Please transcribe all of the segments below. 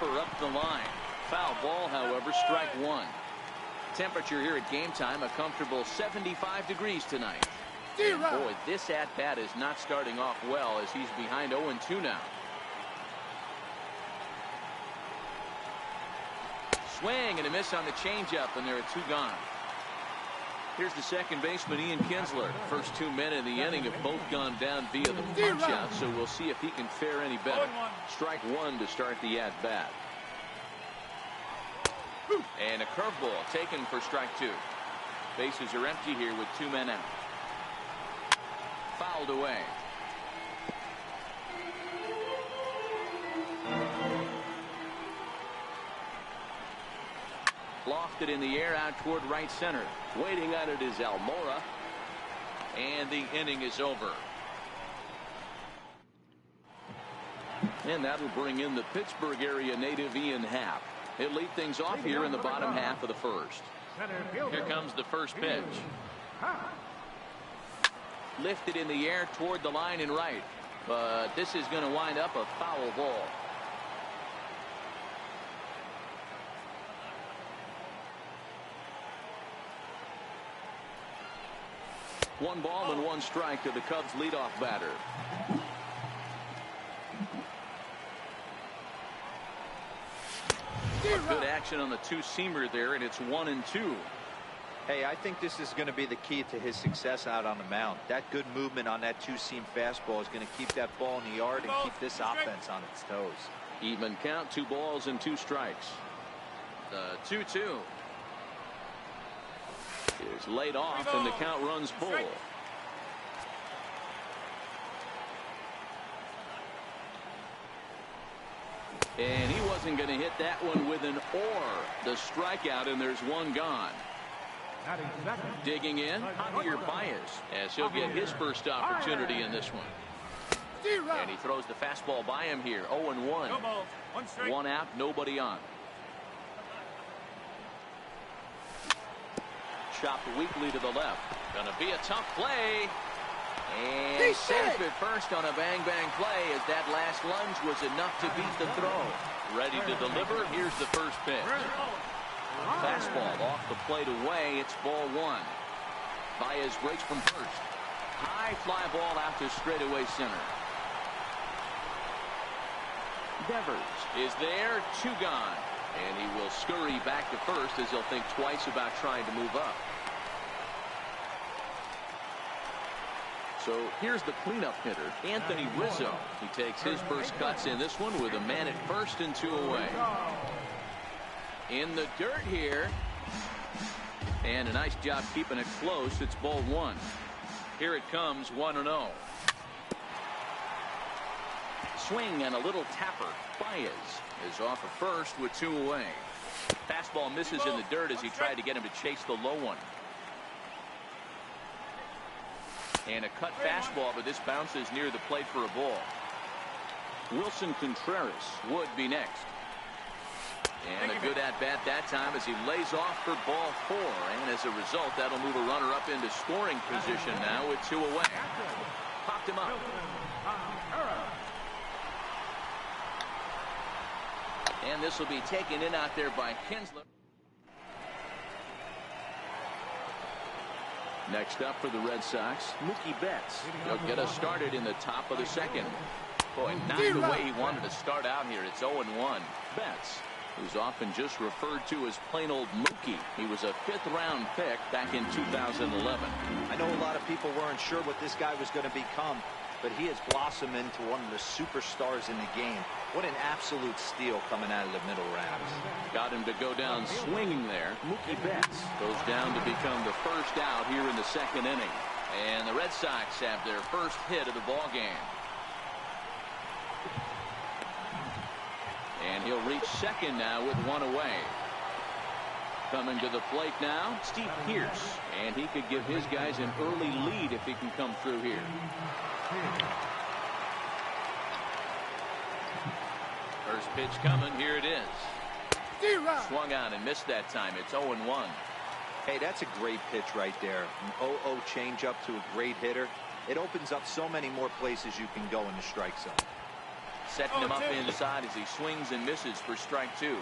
chopper up the line. Foul ball, however, strike one. Temperature here at game time, a comfortable 75 degrees tonight. And boy, this at-bat is not starting off well as he's behind 0-2 now. Swing and a miss on the changeup, and there are two gone. Here's the second baseman, Ian Kinsler. First 2 men in the inning have both gone down via the punch-out, so we'll see if he can fare any better. Strike one to start the at-bat. And a curveball taken for strike two. Bases are empty here with 2 men out. Fouled away. Lofted in the air out toward right center. Waiting on it is Almora. And the inning is over. And that'll bring in the Pittsburgh area native Ian Happ. He'll lead things off here in the bottom half of the first. Here comes the first pitch. Lifted in the air toward the line and right. But this is going to wind up a foul ball. One ball and one strike to the Cubs leadoff batter. Good action on the two-seamer there, and it's 1-2. Hey, I think this is going to be the key to his success out on the mound. That good movement on that two-seam fastball is going to keep that ball in the yard and keep this offense on its toes. Even count, 2 balls and 2 strikes. The 2-2 is laid off, and the count runs full. And he wasn't going to hit that one with an or. The strikeout, and there's one gone. Digging in, Javier Baez, as he'll get his first opportunity in this one. And he throws the fastball by him here. 0-1. 1 out, nobody on. Chopped weakly to the left. Gonna be a tough play. And safe at first on a bang-bang play as that last lunge was enough to beat the throw. Ready to deliver. Here's the first pitch. Fastball off the plate away. It's ball 1. Baez breaks from first. High fly ball out to straightaway center. Devers is there. 2 gone. And he will scurry back to first as he'll think twice about trying to move up. So here's the cleanup hitter, Anthony Rizzo. He takes his first cuts in this one with a man at first and 2 away. In the dirt here. And a nice job keeping it close. It's ball 1. Here it comes, 1-0. Swing and a little tapper. Baez is off at first with 2 away. Fastball misses in the dirt as he tried to get him to chase the low one. And a cut fastball, but this bounces near the plate for a ball. Wilson Contreras would be next. And a good at-bat that time as he lays off for ball 4. And as a result, that'll move a runner up into scoring position now with 2 away. Popped him up. And this will be taken in out there by Kinsler. Next up for the Red Sox, Mookie Betts. He'll get us started in the top of the second. Boy, not the way he wanted to start out here. It's 0-1. Betts, who's often just referred to as plain old Mookie. He was a 5th-round pick back in 2011. I know a lot of people weren't sure what this guy was going to become, but he has blossomed into one of the superstars in the game. What an absolute steal coming out of the middle rounds. Got him to go down swinging there. Mookie Betts goes down to become the first out here in the second inning. And the Red Sox have their first hit of the ball game. And he'll reach second now with 1 away. Coming to the plate now, Steve Pearce. And he could give his guys an early lead if he can come through here. First pitch coming. Here it is. Swung on and missed that time. It's 0-1. Hey, that's a great pitch right there. An 0-0 changeup to a great hitter. It opens up so many more places you can go in the strike zone. Setting him up inside as he swings and misses for strike two.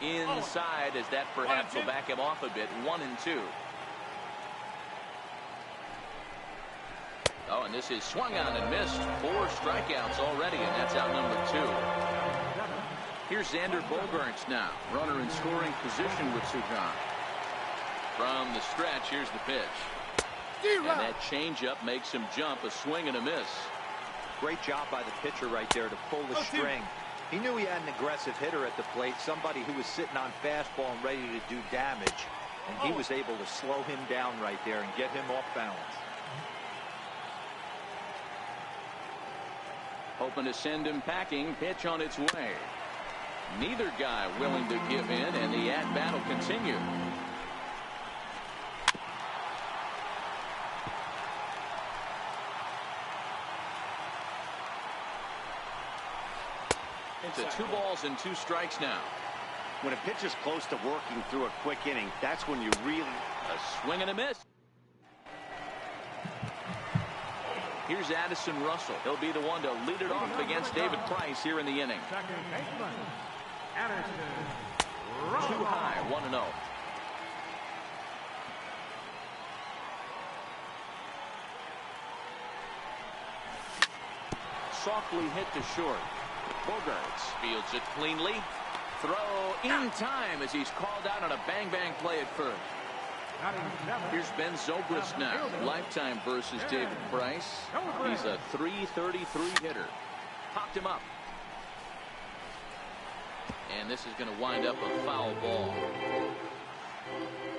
Inside as that perhaps will back him off a bit. 1-2. Oh, and this is swung on and missed. 4 strikeouts already, and that's out number 2. Here's Xander Bogaerts now. Runner in scoring position with Sugan. From the stretch, here's the pitch. And that changeup makes him jump. A swing and a miss. Great job by the pitcher right there to pull the string. He knew he had an aggressive hitter at the plate, somebody who was sitting on fastball and ready to do damage. And he was able to slow him down right there and get him off balance. Hoping to send him packing. Pitch on its way. Neither guy willing to give in, and the at-bat will continue. It's 2 balls and 2 strikes now. When a pitcher's close to working through a quick inning, that's when you really... A swing and a miss. Here's Addison Russell. He'll be the one to lead it off against David Price here in the inning. Too high, 1-0. Softly hit to short. Bogaerts fields it cleanly. Throw in time as he's called out on a bang-bang play at first. Here's Ben Zobrist now. Lifetime versus David Price. He's a .333 hitter. Popped him up. And this is going to wind up a foul ball.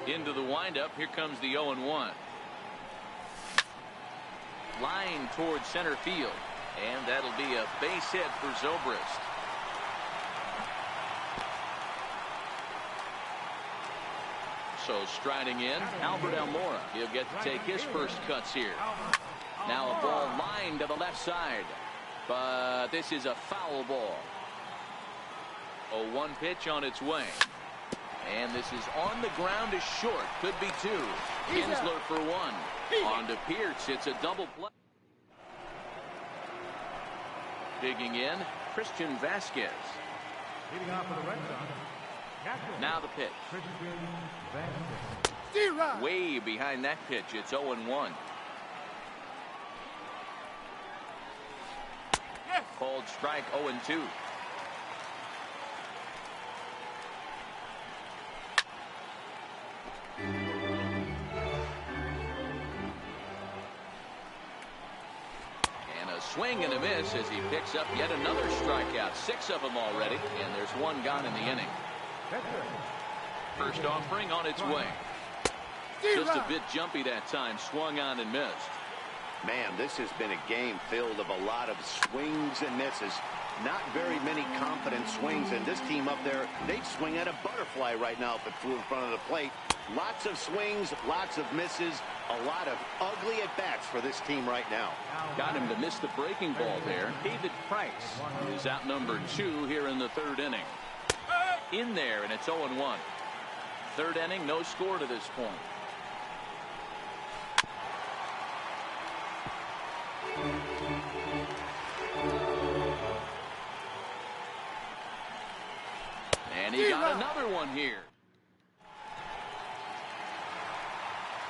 Into the windup. Here comes the 0-1. Line towards center field. And that'll be a base hit for Zobrist. So striding in, Albert Almora. He'll get to take his first cuts here. Now a ball lined to the left side. But this is a foul ball. A 1 pitch on its way. And this is on the ground is short. Could be 2. Kinsler for 1. On to Pierce. It's a double play. Digging in, Christian Vasquez. Leading off for the Red Sox. Now the pitch. Way behind that pitch. It's 0-1. Called strike 0-2. Swing and a miss as he picks up yet another strikeout. 6 of them already, and there's 1 gone in the inning. First offering on its way. Just a bit jumpy that time. Swung on and missed. Man, this has been a game filled of a lot of swings and misses. Not very many confident swings, and this team up there, they'd swing at a butterfly right now if it flew in front of the plate. Lots of swings, lots of misses, a lot of ugly at-bats for this team right now. Got him to miss the breaking ball there. David Price is out number 2 here in the 3rd inning. In there, and it's 0-1. 3rd inning, no score to this point. And he got another one here.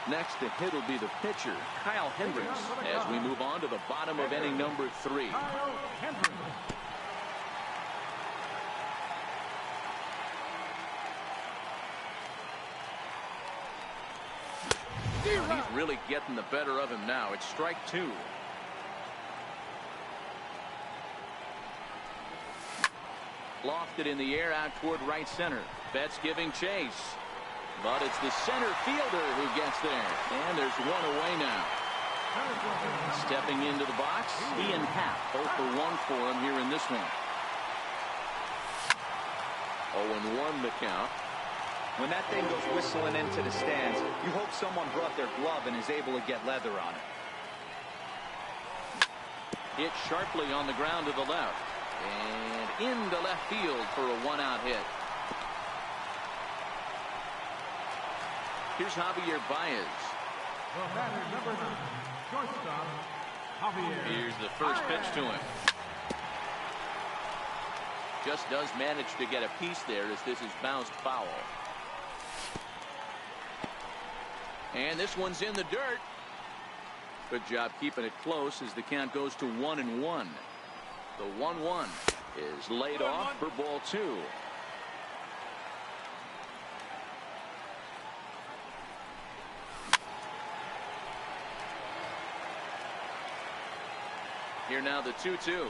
Next to hit will be the pitcher, Kyle Hendricks, as we move on to the bottom of inning number 3. He's really getting the better of him now. It's strike 2. Lofted in the air out toward right center. Betts giving chase. But it's the center fielder who gets there. And there's 1 away now. Stepping into the box, Ian Happ. 0 for 1 for him here in this one. 0-1 the count. When that thing goes whistling into the stands, you hope someone brought their glove and is able to get leather on it. Hit sharply on the ground to the left. And into left field for a 1-out hit. Here's Javier Baez. Well, that is number 9, shortstop, Here's the first pitch to him. Just does manage to get a piece there as this is bounced foul. And this one's in the dirt. Good job keeping it close as the count goes to 1-1. The 1-1 is laid off for ball 2. Here now the 2-2.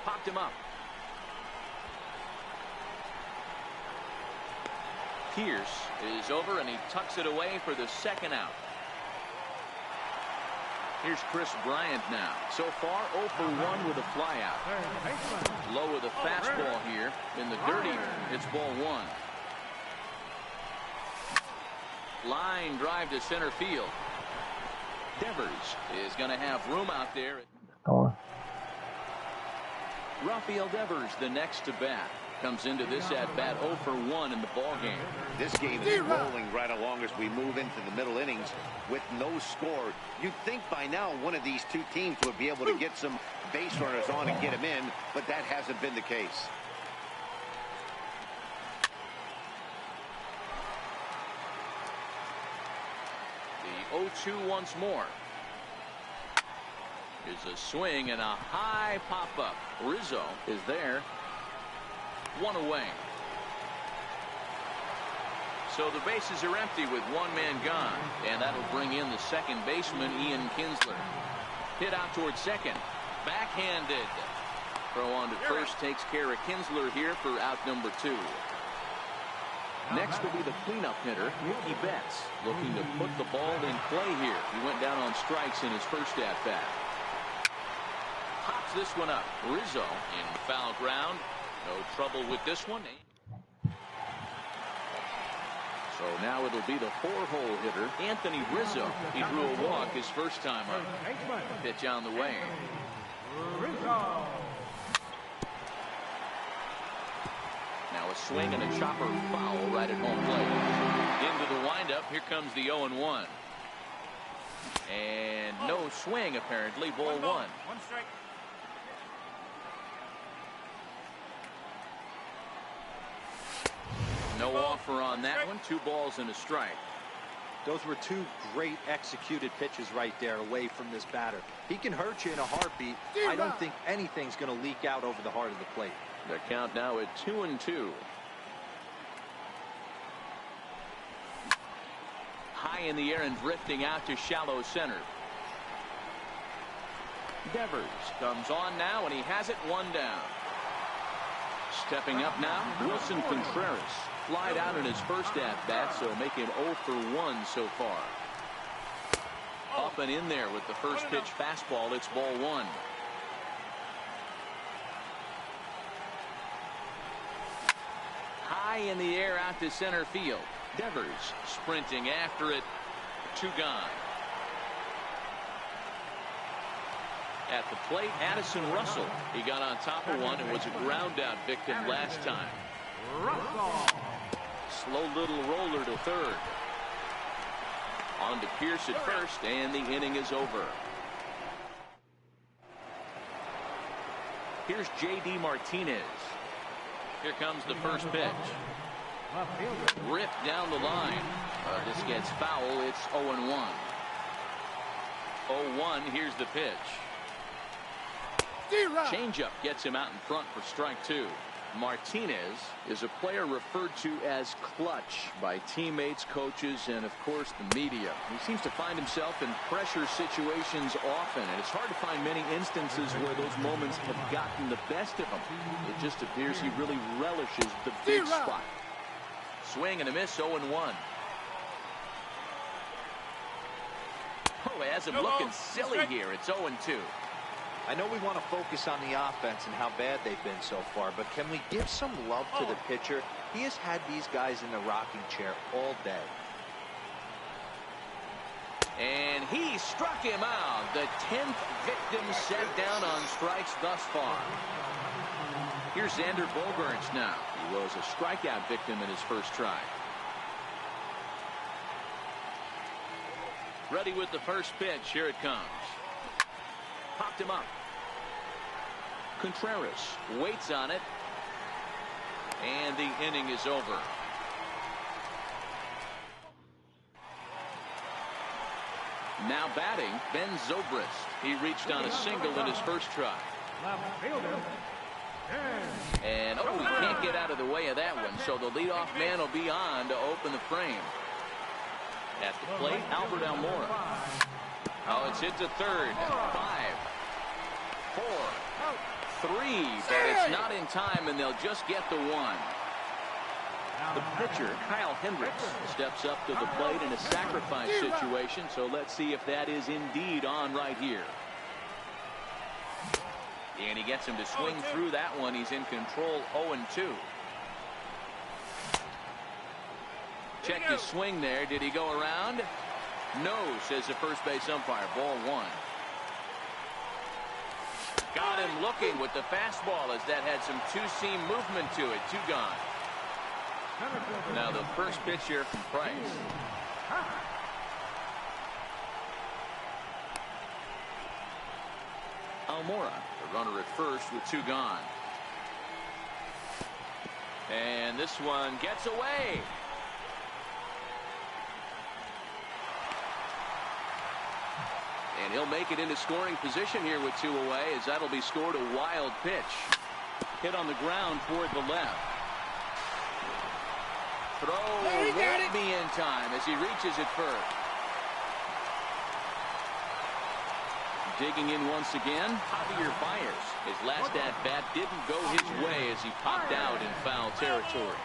Popped him up. Pierce is over and he tucks it away for the second out. Here's Chris Bryant now. So far 0 for 1 with a flyout. Low with a fastball here in the dirty. It's ball 1. Line drive to center field. Devers is going to have room out there. Rafael Devers, the next to bat, comes into this at bat 0 for 1 in the ball game. This game is rolling right along as we move into the middle innings with no score. You'd think by now one of these two teams would be able to get some base runners on and get them in, but that hasn't been the case. The 0-2 once more. Is a swing and a high pop-up. Rizzo is there. 1 away. So the bases are empty with 1 man gone, and that'll bring in the second baseman, Ian Kinsler. Hit out towards second. Backhanded. Throw on to first takes care of Kinsler here for out number 2. Next will be the cleanup hitter, Mookie Betts, looking to put the ball in play here. He went down on strikes in his first at-bat. Pops this one up. Rizzo in foul ground. No trouble with this one. So now it'll be the 4-hole hitter, Anthony Rizzo. He drew a walk his first time up. Pitch on the way. Now a swing and a chopper foul right at home plate. Into the windup. Here comes the 0-1. And no swing apparently. Ball 1. 1 strike. No offer on that one. 2 balls and a strike. Those were 2 great executed pitches right there away from this batter. He can hurt you in a heartbeat. I don't think anything's going to leak out over the heart of the plate. The count now at 2-2. High in the air and drifting out to shallow center. Devers comes on now and he has it 1 down. Stepping up now, Wilson Contreras. Flied out in his first at-bat, so make him 0 for 1 so far. Up and in there with the first pitch fastball. It's ball 1. High in the air out to center field. Devers sprinting after it. 2 gone. At the plate, Addison Russell. He got on top of one and was a ground out victim last time. Slow little roller to third. On to Pierce at first, and the inning is over. Here's J.D. Martinez. Here comes the first pitch. Ripped down the line. This gets foul. It's 0-1. 0-1. Here's the pitch. Changeup gets him out in front for strike 2. Martinez is a player referred to as clutch by teammates, coaches, and of course the media. He seems to find himself in pressure situations often, and it's hard to find many instances where those moments have gotten the best of him. It just appears he really relishes the big spot. Swing and a miss. 0-1. Oh, it has him looking silly here. It's 0-2. I know we want to focus on the offense and how bad they've been so far, but can we give some love to the pitcher? He has had these guys in the rocking chair all day. And he struck him out. The 10th victim set down on strikes thus far. Here's Xander Bogaerts now. He was a strikeout victim in his first try. Ready with the first pitch. Here it comes. popped him up. Contreras waits on it. And the inning is over. Now batting, Ben Zobrist. He reached on a single in his first try. And, he can't get out of the way of that one, so the leadoff man will be on to open the frame. At the plate, Albert Almora. Oh, it's hit to third. 5, 4, 3, but it's not in time, and they'll just get the one. The pitcher, Kyle Hendricks, steps up to the plate in a sacrifice situation, so let's see if that is indeed on right here. And he gets him to swing through that one. He's in control, 0-2. Check his swing there. Did he go around? No, says the first base umpire. Ball 1. Got him looking with the fastball as that had some two-seam movement to it. 2 gone. Now the first pitch here from Price. Almora, the runner at first with 2 gone. And this one gets away. And he'll make it into scoring position here with 2 away, as that'll be scored. A wild pitch. Hit on the ground toward the left. Throw won't be in time as he reaches it first. Digging in once again, Javier Baez. His last at-bat didn't go his way as he popped out in foul territory.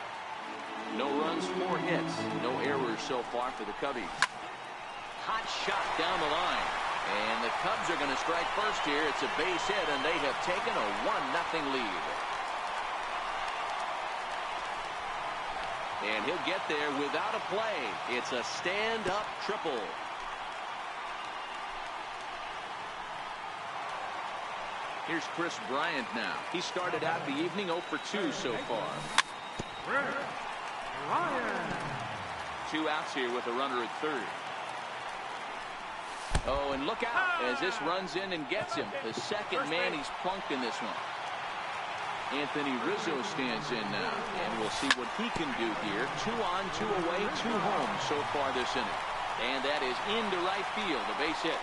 No runs, 4 hits. No errors so far for the Cubbies. Hot shot down the line. And the Cubs are going to strike first here. It's a base hit, and they have taken a 1-0 lead. And he'll get there without a play. It's a stand-up triple. Here's Chris Bryant now. He started out the evening 0 for 2 so far. 2 outs here with a runner at third. Oh, and look out as this runs in and gets him. The second man he's plunked in this one. Anthony Rizzo stands in now, and we'll see what he can do here. 2 on, 2 away, 2 home so far this inning. And that is into right field, a base hit.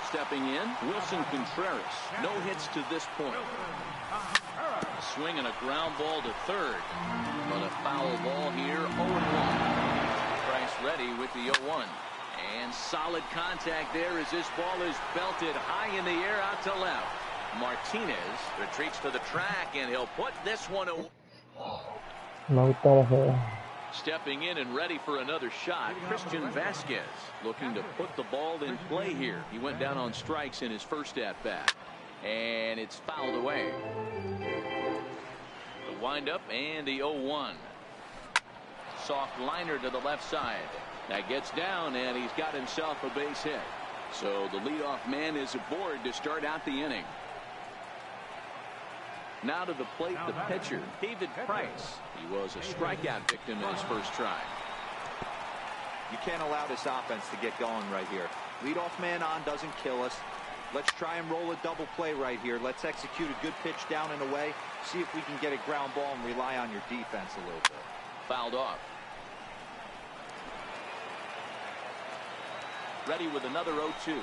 Stepping in, Wilson Contreras. No hits to this point. Swing and a ground ball to third. But a foul ball here, 0-1. Price ready with the 0-1. And solid contact there as this ball is belted high in the air out to left. Martinez retreats to the track, and he'll put this one away. Stepping in and ready for another shot, Christian Vasquez looking to put the ball in play here. He went down on strikes in his first at-bat, and it's fouled away. The windup and the 0-1. Soft liner to the left side. That gets down, and he's got himself a base hit. So the leadoff man is aboard to start out the inning. Now to the plate, the pitcher, David Price. He was a strikeout victim in his first try. You can't allow this offense to get going right here. Leadoff man on doesn't kill us. Let's try and roll a double play right here. Let's execute a good pitch down and away. See if we can get a ground ball and rely on your defense a little bit. Fouled off. Ready with another 0-2.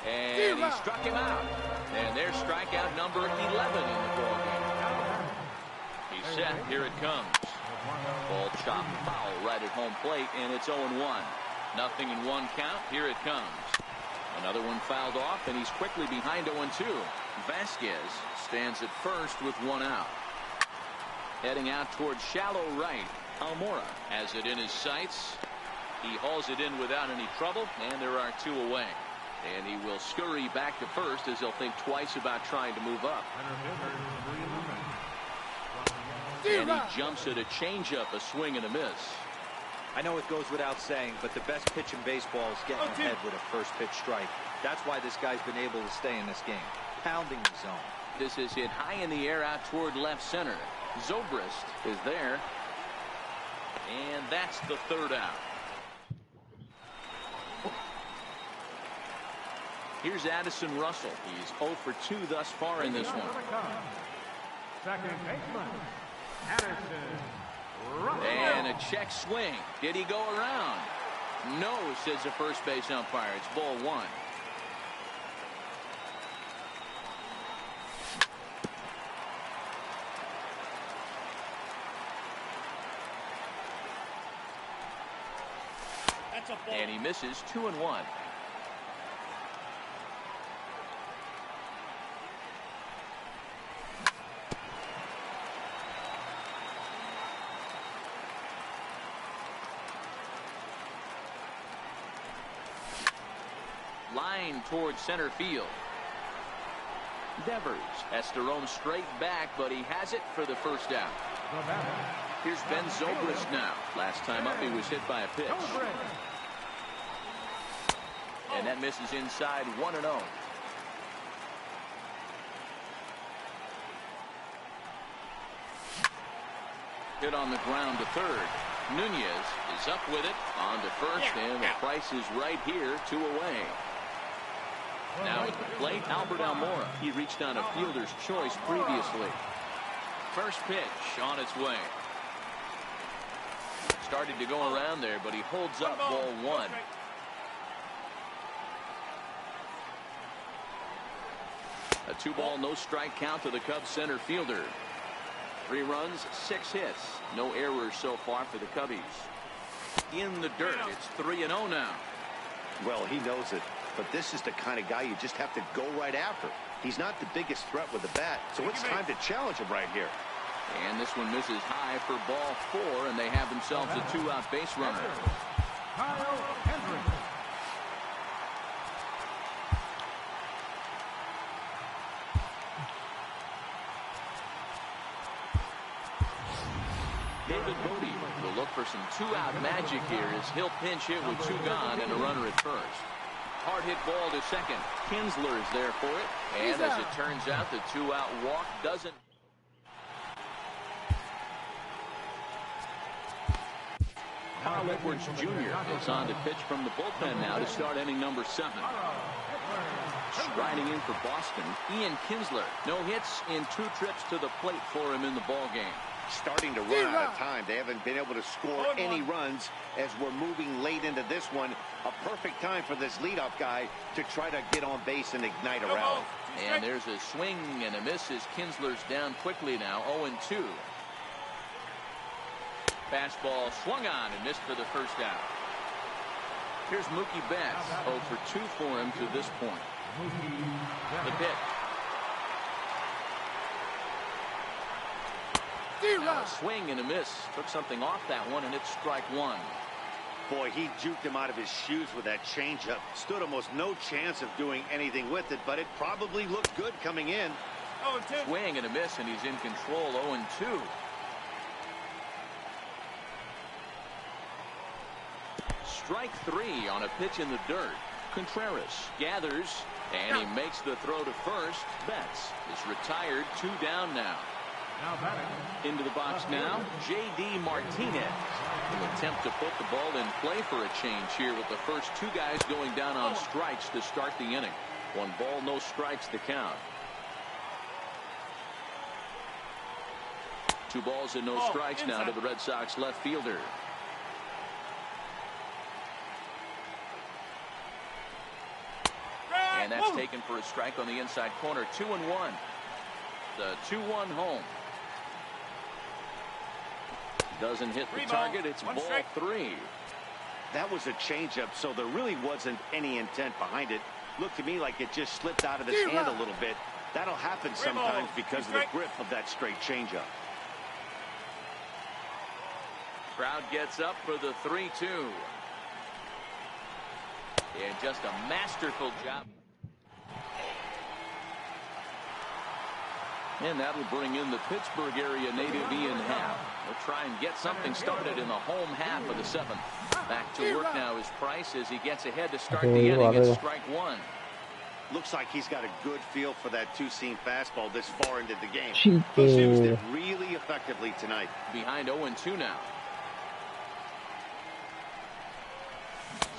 And he struck him out. And there's strikeout number 11 in the ballgame. He's set. Here it comes. Ball chopped foul right at home plate, and it's 0-1. Nothing in 1 count. Here it comes. Another one fouled off, and he's quickly behind 0-2. Vasquez stands at first with 1 out. Heading out towards shallow right. Almora has it in his sights. He hauls it in without any trouble, and there are 2 away. And he will scurry back to first as he'll think twice about trying to move up. And he jumps at a changeup, a swing and a miss. I know it goes without saying, but the best pitch in baseball is getting ahead with a first pitch strike. That's why this guy's been able to stay in this game, pounding the zone. This is hit high in the air out toward left center. Zobrist is there. And that's the 3rd out. Here's Addison Russell. He's 0 for 2 thus far in this one. Second baseman, Addison Russell. And a check swing. Did he go around? No, says the first base umpire. It's ball 1. And he misses 2-1. Line towards center field. Devers has to roam straight back, but he has it for the first out. Here's Ben Zobrist now. Last time up he was hit by a pitch. And that misses inside 1-0. Hit on the ground to third. Nunez is up with it on to first, and the Price is right here, 2 away. Now at the plate, Albert Almora. He reached on a fielder's choice previously. First pitch on its way. Started to go around there, but he holds up ball 1. A 2-ball, no strike count to the Cubs center fielder. 3 runs, 6 hits. No errors so far for the Cubbies. In the dirt, it's 3-0 now. Well, he knows it, but this is the kind of guy you just have to go right after. He's not the biggest threat with the bat, so it's time to challenge him right here. And this one misses high for ball 4, and they have themselves a 2-out base runner. Kyle Hendricks. David Bodie will look for some 2-out magic here as he'll pinch hit with 2 gone and a runner at first. Hard hit ball to second. Kinsler is there for it. And as it turns out, the 2-out walk doesn't. Carl Edwards Jr. is on to pitch from the bullpen now to start inning number 7. Striding in for Boston, Ian Kinsler. No hits in 2 trips to the plate for him in the ballgame. Starting to run out of time. They haven't been able to score any runs as we're moving late into this one. A perfect time for this leadoff guy to try to get on base and ignite a rally. And there's a swing and a miss as Kinsler's down quickly now, 0-2. Fastball swung on and missed for the first out. Here's Mookie Betts, 0 for 2 for him to this point. The pitch. A swing and a miss. Took something off that one, and it's strike 1. Boy, he juked him out of his shoes with that changeup. Stood almost no chance of doing anything with it, but it probably looked good coming in. 0-2. Swing and a miss, and he's in control. 0-2. Strike 3 on a pitch in the dirt. Contreras gathers, and he makes the throw to first. Betts is retired, 2 down now. Into the box now, J.D. Martinez will attempt to put the ball in play for a change here with the first 2 guys going down on strikes to start the inning. 1 ball, no strikes to count. 2 balls and no strikes now to the Red Sox left fielder. And that's taken for a strike on the inside corner. 2-1. The 2-1 home. Doesn't hit the target. It's ball 3. That was a changeup, so there really wasn't any intent behind it. Looked to me like it just slipped out of his hand a little bit. That'll happen sometimes because of the grip of that straight changeup. Crowd gets up for the 3-2. And just a masterful job. And that'll bring in the Pittsburgh area native Ian Happ. We'll try and get something started in the home half of the 7th. Back to work now is Price as he gets ahead to start the inning. It's strike 1. Looks like he's got a good feel for that 2-seam fastball this far into the game. He's used it really effectively tonight. Behind 0-2 now.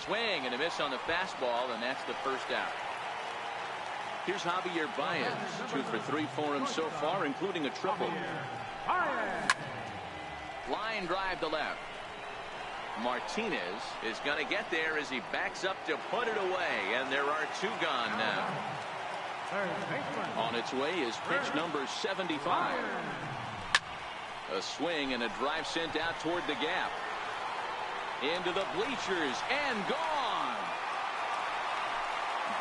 Swing and a miss on the fastball, and that's the first out. Here's Javier Baez. 2 for 3 for him so far, including a triple. Line drive to left. Martinez is going to get there as he backs up to put it away, and there are 2 gone now. On its way is pitch number 75. A swing and a drive sent out toward the gap. Into the bleachers and gone.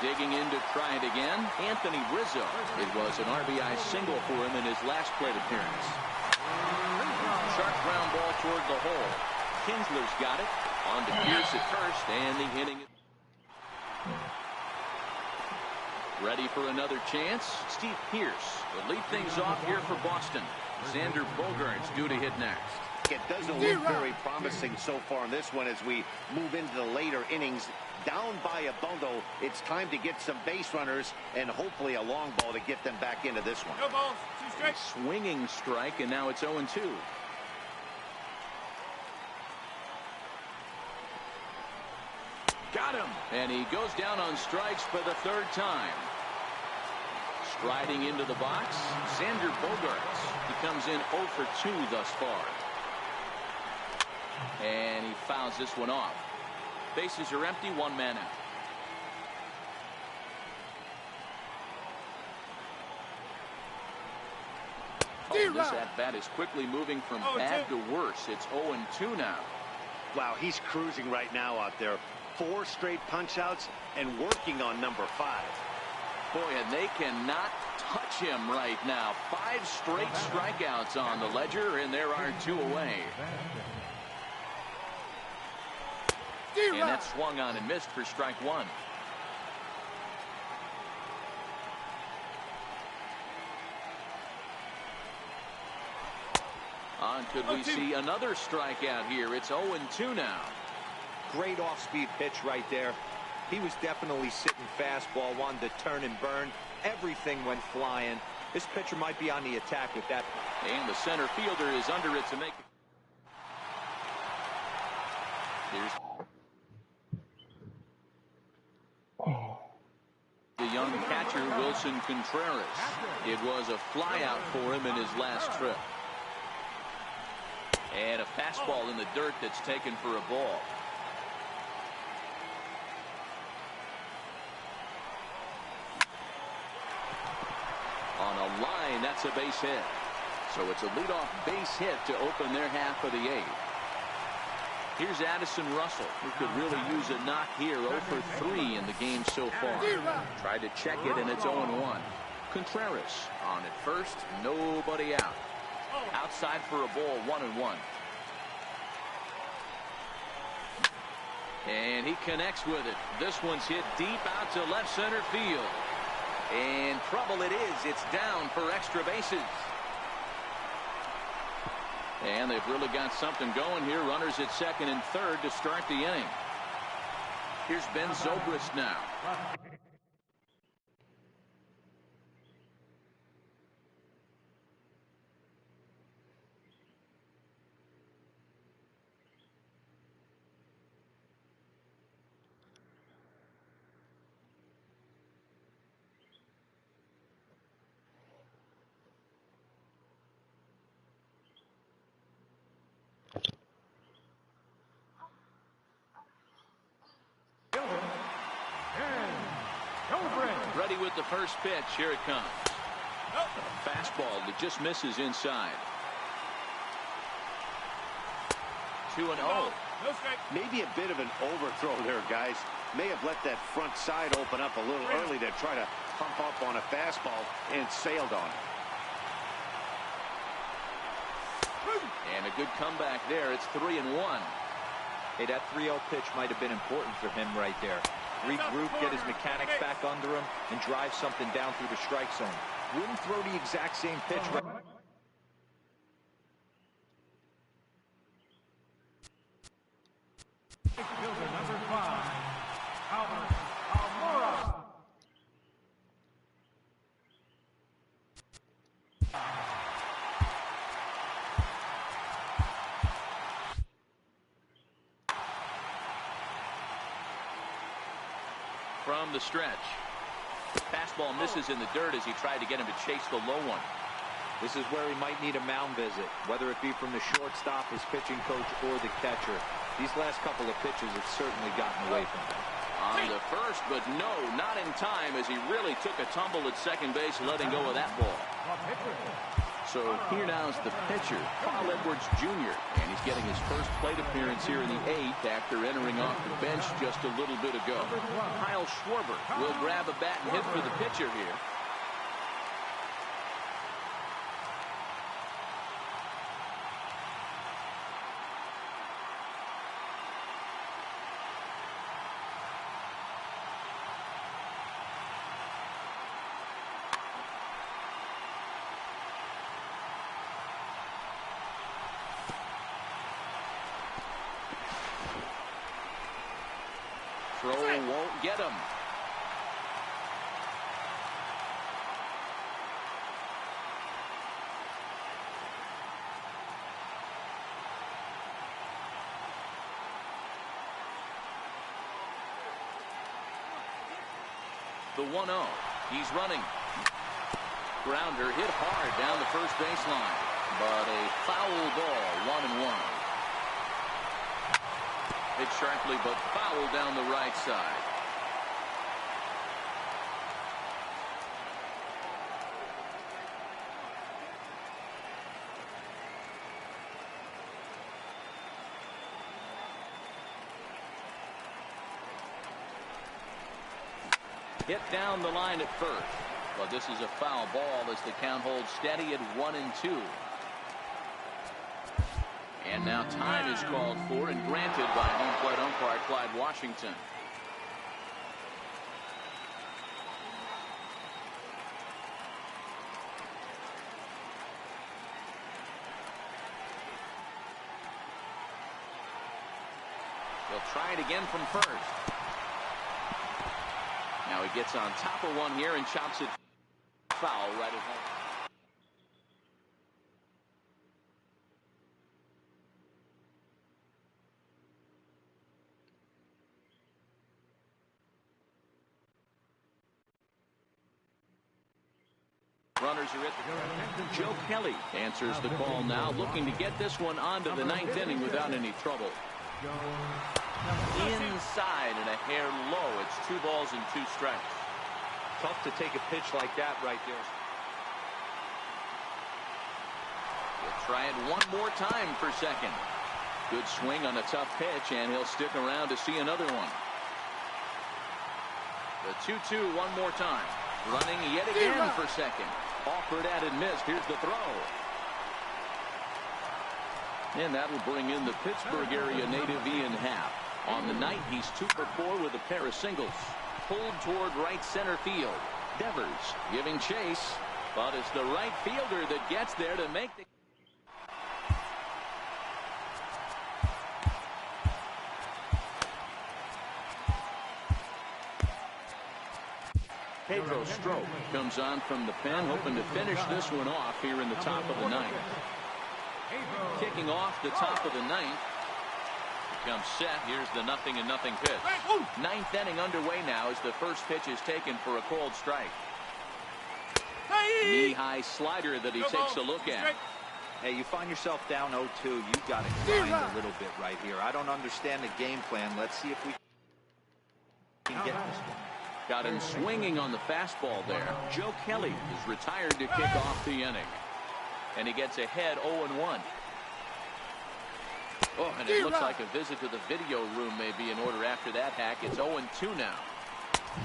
Digging in to try it again, Anthony Rizzo. It was an RBI single for him in his last plate appearance. Sharp ground ball toward the hole. Kinsler's got it. On to Pierce at first, and the inning. Ready for another chance. Steve Pierce will lead things off here for Boston. Xander Bogaerts due to hit next. It doesn't look very promising so far in this one as we move into the later innings. Down by a bundle, it's time to get some base runners and hopefully a long ball to get them back into this one. No balls, 2 strikes. Swinging strike, and now it's 0-2. Got him. And he goes down on strikes for the 3rd time. Striding into the box, Xander Bogaerts. He comes in 0 for 2 thus far. And he fouls this one off. Bases are empty, 1 man out. Oh, this at-bat is quickly moving from bad to worse. It's 0-2 now. Wow, he's cruising right now out there. 4 straight punch-outs and working on number 5. Boy, and they cannot touch him right now. 5 straight strikeouts on the ledger, and there are 2 away. And that swung on and missed for strike 1. On could we see another strikeout here? It's 0-2 now. Great off-speed pitch right there. He was definitely sitting fastball, wanted to turn and burn. Everything went flying. This pitcher might be on the attack with that. And the center fielder is under it to make. Here's the young catcher, Wilson Contreras. It was a flyout for him in his last trip. And a fastball in the dirt that's taken for a ball. On a line, that's a base hit. So it's a leadoff base hit to open their half of the 8th. Here's Addison Russell, who could really use a knock here. 0 for 3 in the game so far. Tried to check it, and it's 0-1. Contreras on at first, nobody out. Outside for a ball, 1-1. And he connects with it. This one's hit deep out to left center field. And trouble it is. It's down for extra bases. And they've really got something going here. Runners at 2nd and 3rd to start the inning. Here's Ben Zobrist now. Ready with the first pitch. Here it comes. A fastball that just misses inside. 2-0. Maybe a bit of an overthrow there, guys. May have let that front side open up a little early to try to pump up on a fastball and sailed on it. And a good comeback there. It's 3-1. Hey, that 3-0 pitch might have been important for him right there. Regroup, get his mechanics back under him, and drive something down through the strike zone. Wouldn't throw the exact same pitch. Fielder number 5, Albert Almora. From the stretch. Fastball misses in the dirt as he tried to get him to chase the low one. This is where he might need a mound visit, whether it be from the shortstop, his pitching coach, or the catcher. These last couple of pitches have certainly gotten away from him. On the first, but no, not in time, as he really took a tumble at second base, letting go of that ball. So here now is the pitcher, Carl Edwards Jr., and he's getting his first plate appearance here in the 8th after entering off the bench just a little bit ago. Kyle Schwarber will grab a bat and hit for the pitcher here. Throw won't get him. The 1-0. He's running. Grounder hit hard down the first baseline, but a foul ball, 1-1. Hit sharply, but foul down the right side. Hit down the line at first. Well, this is a foul ball as the count holds steady at 1-2. And now time is called for and granted by home plate umpire Clyde Washington. They'll try it again from first. Now he gets on top of one here and chops it foul right at home. Runners are at the Joe Kelly answers the call now, looking to get this one onto the 9th inning without any trouble. Inside and a hair low. It's 2 balls and 2 strikes. Tough to take a pitch like that right there. He'll try it one more time for second. Good swing on a tough pitch, and he'll stick around to see another one. The 2-2 one more time. Running yet again for second. Offered at and missed. Here's the throw. And that'll bring in the Pittsburgh area native Ian Happ. On the night, he's 2 for 4 with a pair of singles. Pulled toward right center field. Devers giving chase, but it's the right fielder that gets there to make the... Pedro Strop comes on from the pen, hoping to finish this one off here in the top of the 9th. Kicking off the top of the 9th. Becomes set. Here's the 0-0 pitch. 9th inning underway now as the first pitch is taken for a called strike. Knee-high slider that he takes a look at. Hey, you find yourself down 0-2. You've got to grind a little bit right here. I don't understand the game plan. Let's see if we can get this one. Got him swinging on the fastball there. Joe Kelly is retired to kick off the inning. And he gets ahead 0-1. Oh, and it looks like a visit to the video room may be in order after that hack. It's 0-2 now.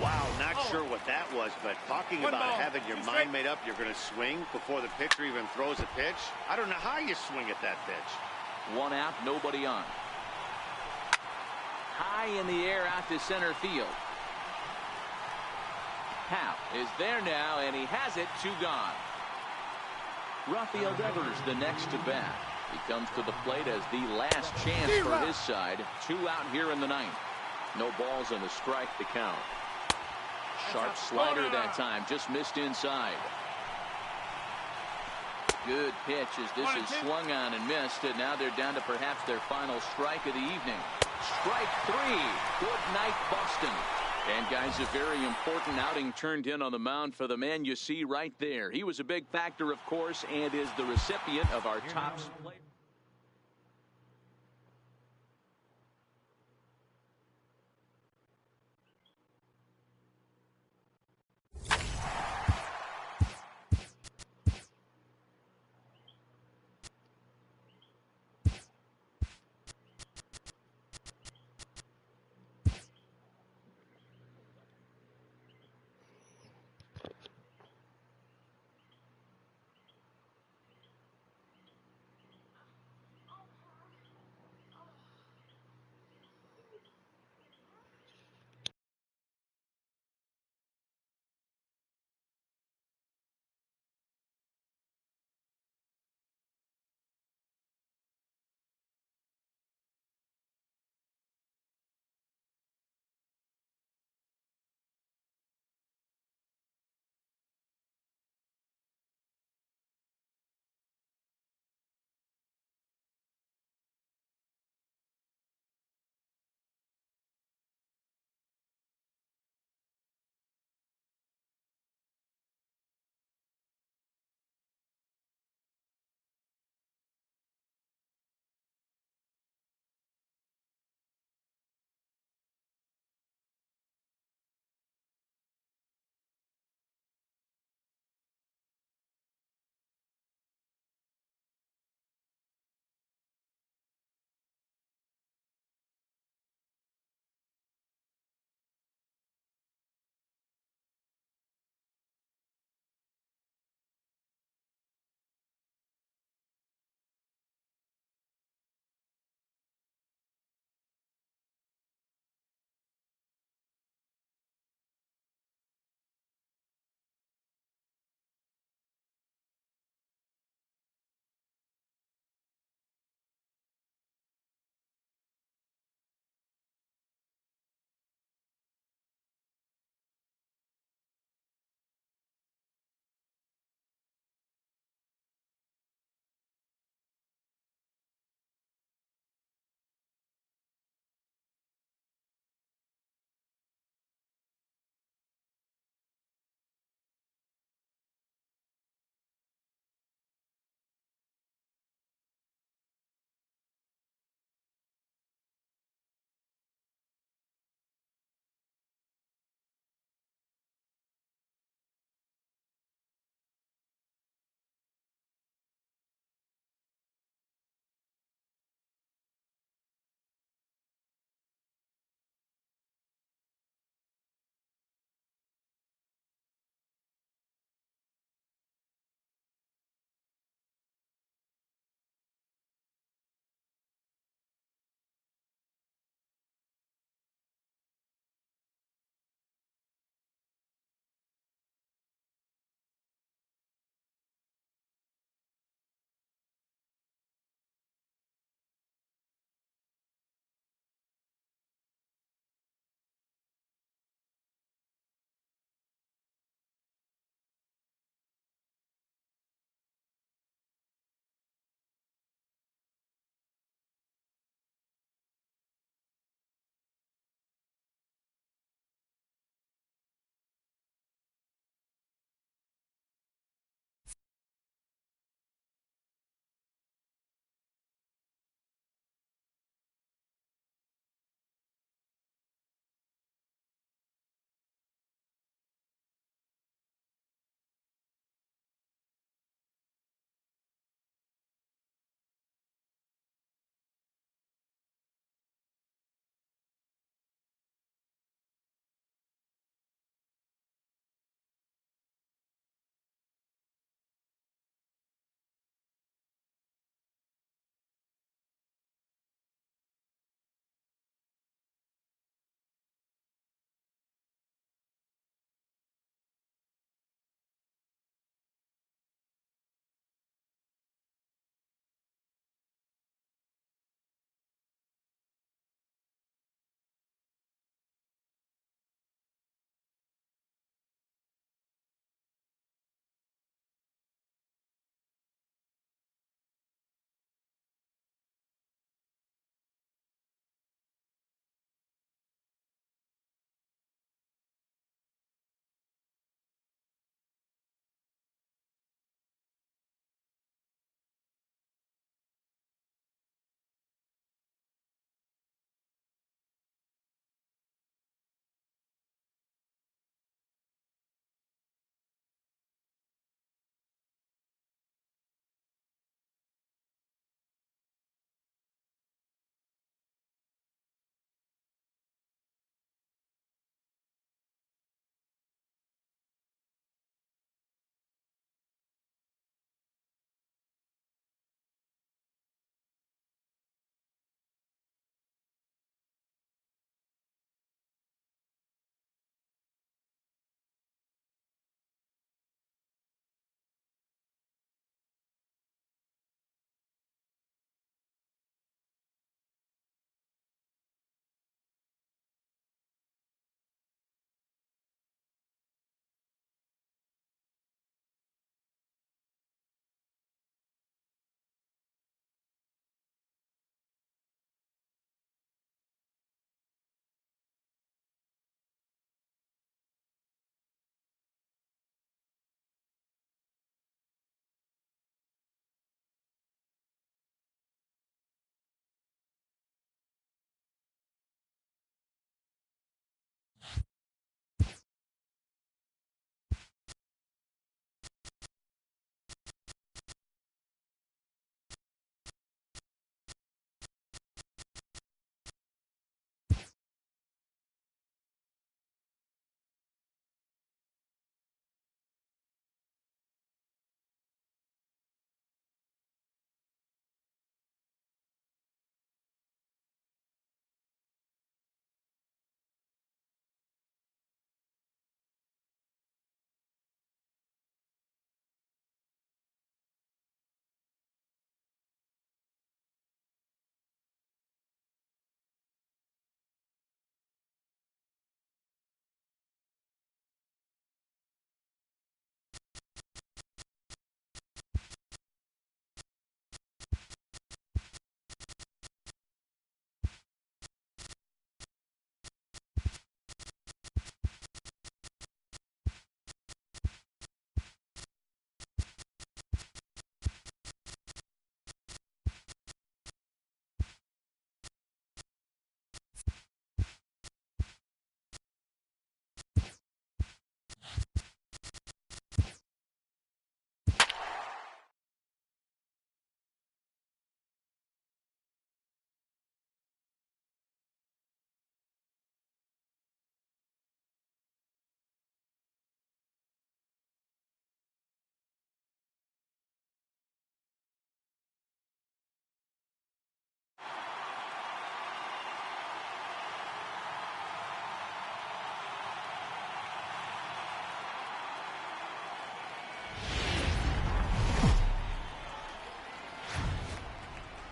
Wow, not sure what that was, but talking about having your mind made up, you're going to swing before the pitcher even throws a pitch. I don't know how you swing at that pitch. One out, nobody on. High in the air out to center field. Happ is there now, and he has it. 2 gone. Rafael Devers the next to bat. He comes to the plate as the last chance for his side. 2 out here in the 9th. No balls and a strike to count. Sharp slider that time, just missed inside. Good pitch as this is swung on and missed, and now they're down to perhaps their final strike of the evening. Strike 3. Good night, Boston. And guys, a very important outing turned in on the mound for the man you see right there. He was a big factor, of course, and is the recipient of our top player.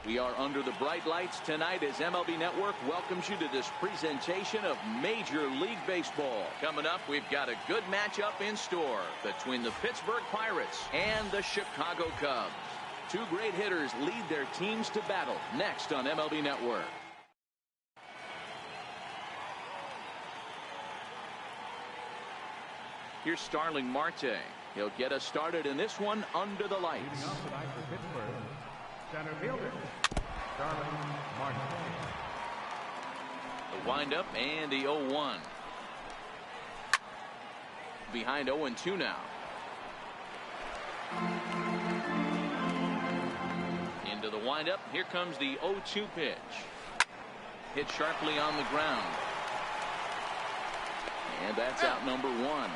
We are under the bright lights tonight as MLB Network welcomes you to this presentation of Major League Baseball. Coming up, we've got a good matchup in store between the Pittsburgh Pirates and the Chicago Cubs. Two great hitters lead their teams to battle next on MLB Network. Here's Starling Marte. He'll get us started in this one under the lights. Leading off tonight for Pittsburgh, center fielder, Starling Marte. The windup and the 0-1. Behind 0-2 now. Into the windup. Here comes the 0-2 pitch. Hit sharply on the ground. And that's out number 1.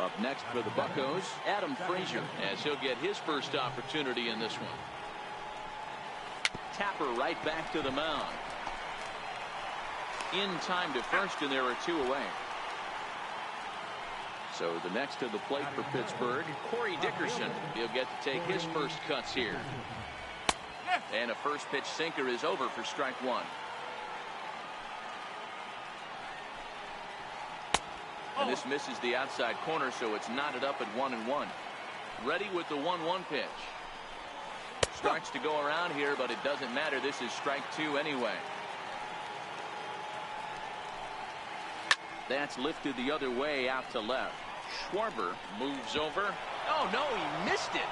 Up next for the Buccos, Adam Frazier, as he'll get his first opportunity in this one. Tapper right back to the mound. In time to first, and there are 2 away. So the next to the plate for Pittsburgh, Corey Dickerson. He'll get to take his first cuts here. And a first pitch sinker is over for strike 1. And this misses the outside corner, so it's knotted up at 1-1. Ready with the 1-1 pitch. Starts to go around here, but it doesn't matter. This is strike 2 anyway. That's lifted the other way out to left. Schwarber moves over. Oh, no, he missed it.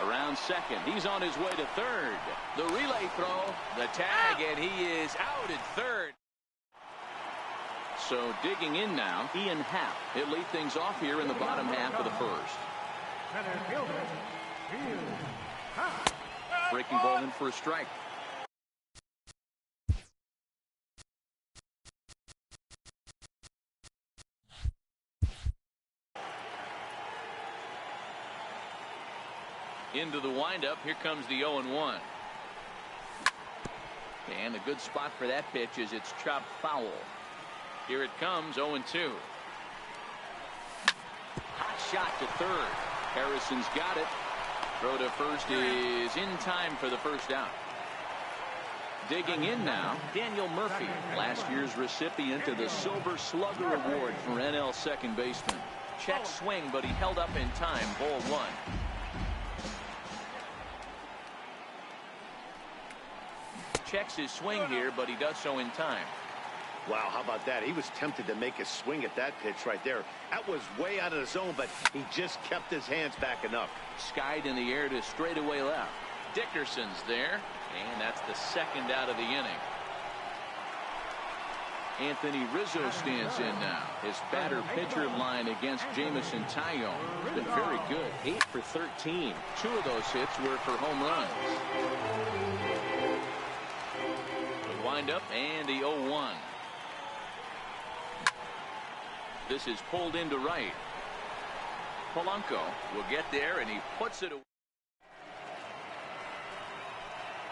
Around second. He's on his way to third. The relay throw, the tag, and he is out at third. So digging in now, Ian Happ. He'll lead things off here in the bottom half of the first. Center fielder, Ian Happ. Breaking ball in for a strike. Into the windup. Here comes the 0-1. And a good spot for that pitch is it's chopped foul. Here it comes, 0-2. Hot shot to third. Harrison's got it. Throw to first is in time for the first out. Digging in now, Daniel Murphy, last year's recipient of the Silver Slugger Award for NL second baseman. Check swing, but he held up in time. Ball 1. Checks his swing here, but he does so in time. Wow, how about that? He was tempted to make a swing at that pitch right there. That was way out of the zone, but he just kept his hands back enough. Skied in the air to straightaway left. Dickerson's there, and that's the second out of the inning. Anthony Rizzo stands in now. His batter-pitcher line against Jamison Tyone has been very good. 8 for 13. 2 of those hits were for home runs. The windup and the 0-1. This is pulled into right. Polanco will get there, and he puts it away.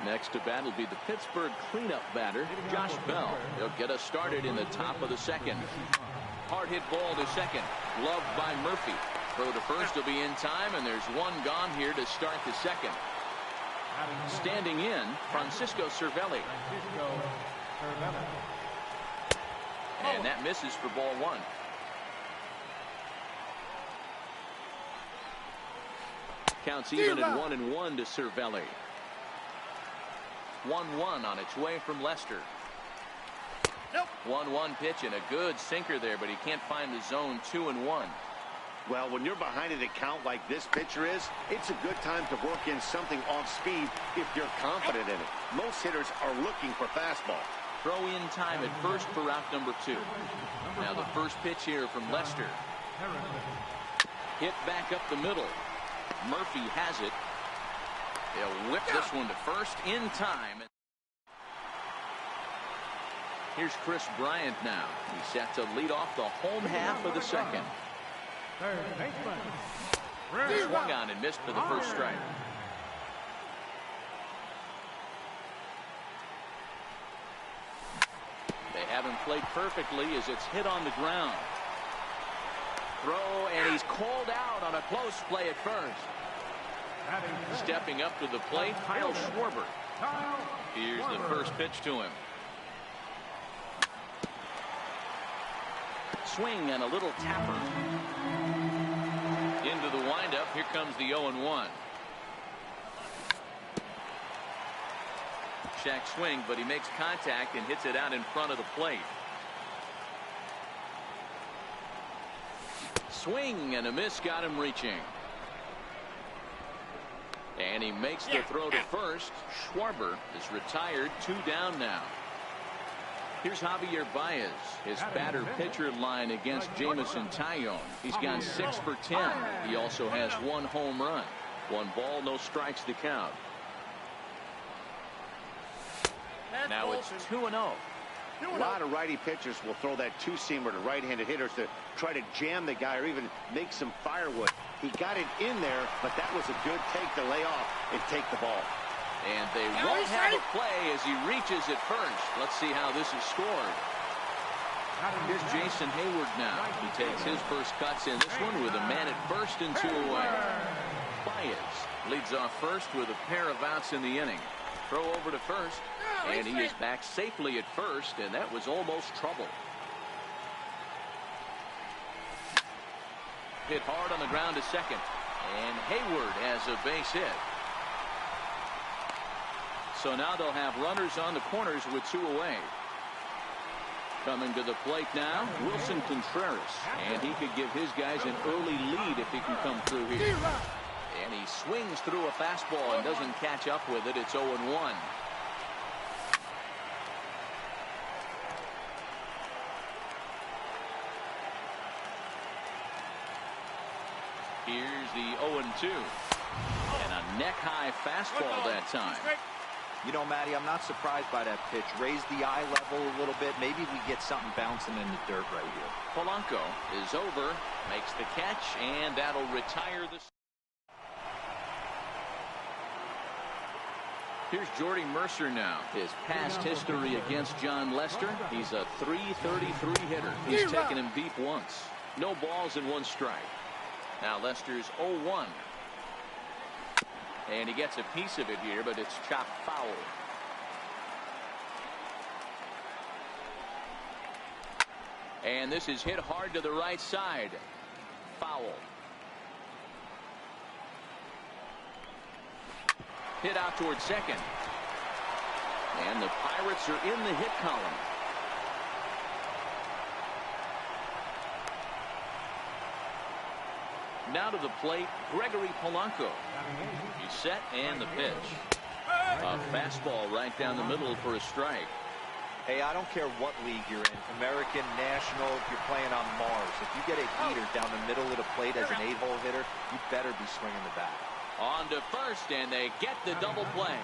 Next to bat will be the Pittsburgh cleanup batter, Josh Bell. He'll get us started in the top of the second. Hard hit ball to second. Gloved by Murphy. Throw to first will be in time, and there's one gone here to start the second. Standing in, Francisco Cervelli. And that misses for ball 1. Counts even at 1-1 to Cervelli. 1-1 on its way from Lester. 1-1 pitch and a good sinker there, but he can't find the zone. 2-1. Well, when you're behind an account like this pitcher is, it's a good time to work in something off speed if you're confident in it. Most hitters are looking for fastball. Throw in time at first for out number 2. Now the first pitch here from Lester. Hit back up the middle. Murphy has it. He'll whip this one to first in time. Here's Chris Bryant now. He's set to lead off the home half of the second. Third baseman, Swung on and missed for the first strike. They haven't played perfectly as it's hit on the ground. throw, and he's called out on a close play at first. Stepping up to the plate, Kyle Schwarber. Here's the first pitch to him. Swing and a little tapper. Into the windup. Here comes the 0-1. Shack swing, but he makes contact and hits it out in front of the plate. Swing and a miss, got him reaching. And he makes the throw to first. Schwarber is retired, 2 down now. Here's Javier Baez, his batter-pitcher line against Jameson Taillon. He's gone 6 for 10. He also has 1 home run. 1 ball, no strikes to count. Now it's 2-0. A lot of righty pitchers will throw that two-seamer to right-handed hitters to try to jam the guy or even make some firewood. He got it in there, but that was a good take to lay off and take the ball. And they won't have a play as he reaches at first. Let's see how this is scored. Here's Jason Hayward now. He takes his first cuts in this one with a man at first and 2 away. Baez leads off first with a pair of outs in the inning. Throw over to first, and he is back safely at first, and that was almost trouble. Hit hard on the ground to second, and Hayward has a base hit. So now they'll have runners on the corners with 2 away. Coming to the plate now, Wilson Contreras, and he could give his guys an early lead if he can come through here. And he swings through a fastball and doesn't catch up with it. It's 0-1. Here's the 0-2. And a neck-high fastball that time. You know, Matty, I'm not surprised by that pitch. Raise the eye level a little bit. Maybe we get something bouncing in the dirt right here. Polanco is over, makes the catch, and that'll retire the... Here's Jordy Mercer now. His past history against John Lester. He's a .333 hitter. He's taken him deep once. No balls and 1 strike. Now Lester's 0-1. And he gets a piece of it here, but it's chopped foul. And this is hit hard to the right side. Foul. Hit out towards second. And the Pirates are in the hit column. Now to the plate, Gregory Polanco. He's set and the pitch. A fastball right down the middle for a strike. Hey, I don't care what league you're in, American, National, if you're playing on Mars. If you get a heater down the middle of the plate as an 8-hole hitter, you better be swinging the bat. On to first, and they get the double play.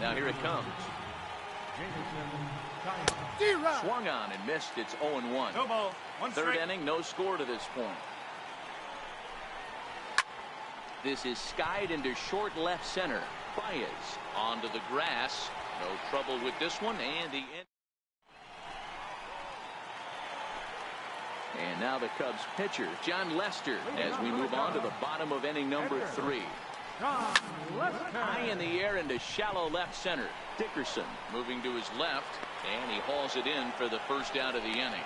Now here it comes. Swung on and missed. It's 0-1. Third inning, no score to this point. This is skied into short left center. Baez onto the grass. No trouble with this one, and the end. And now the Cubs pitcher, John Lester, as we move on to the bottom of inning number 3. High in the air into shallow left center. Dickerson moving to his left, and he hauls it in for the first out of the inning.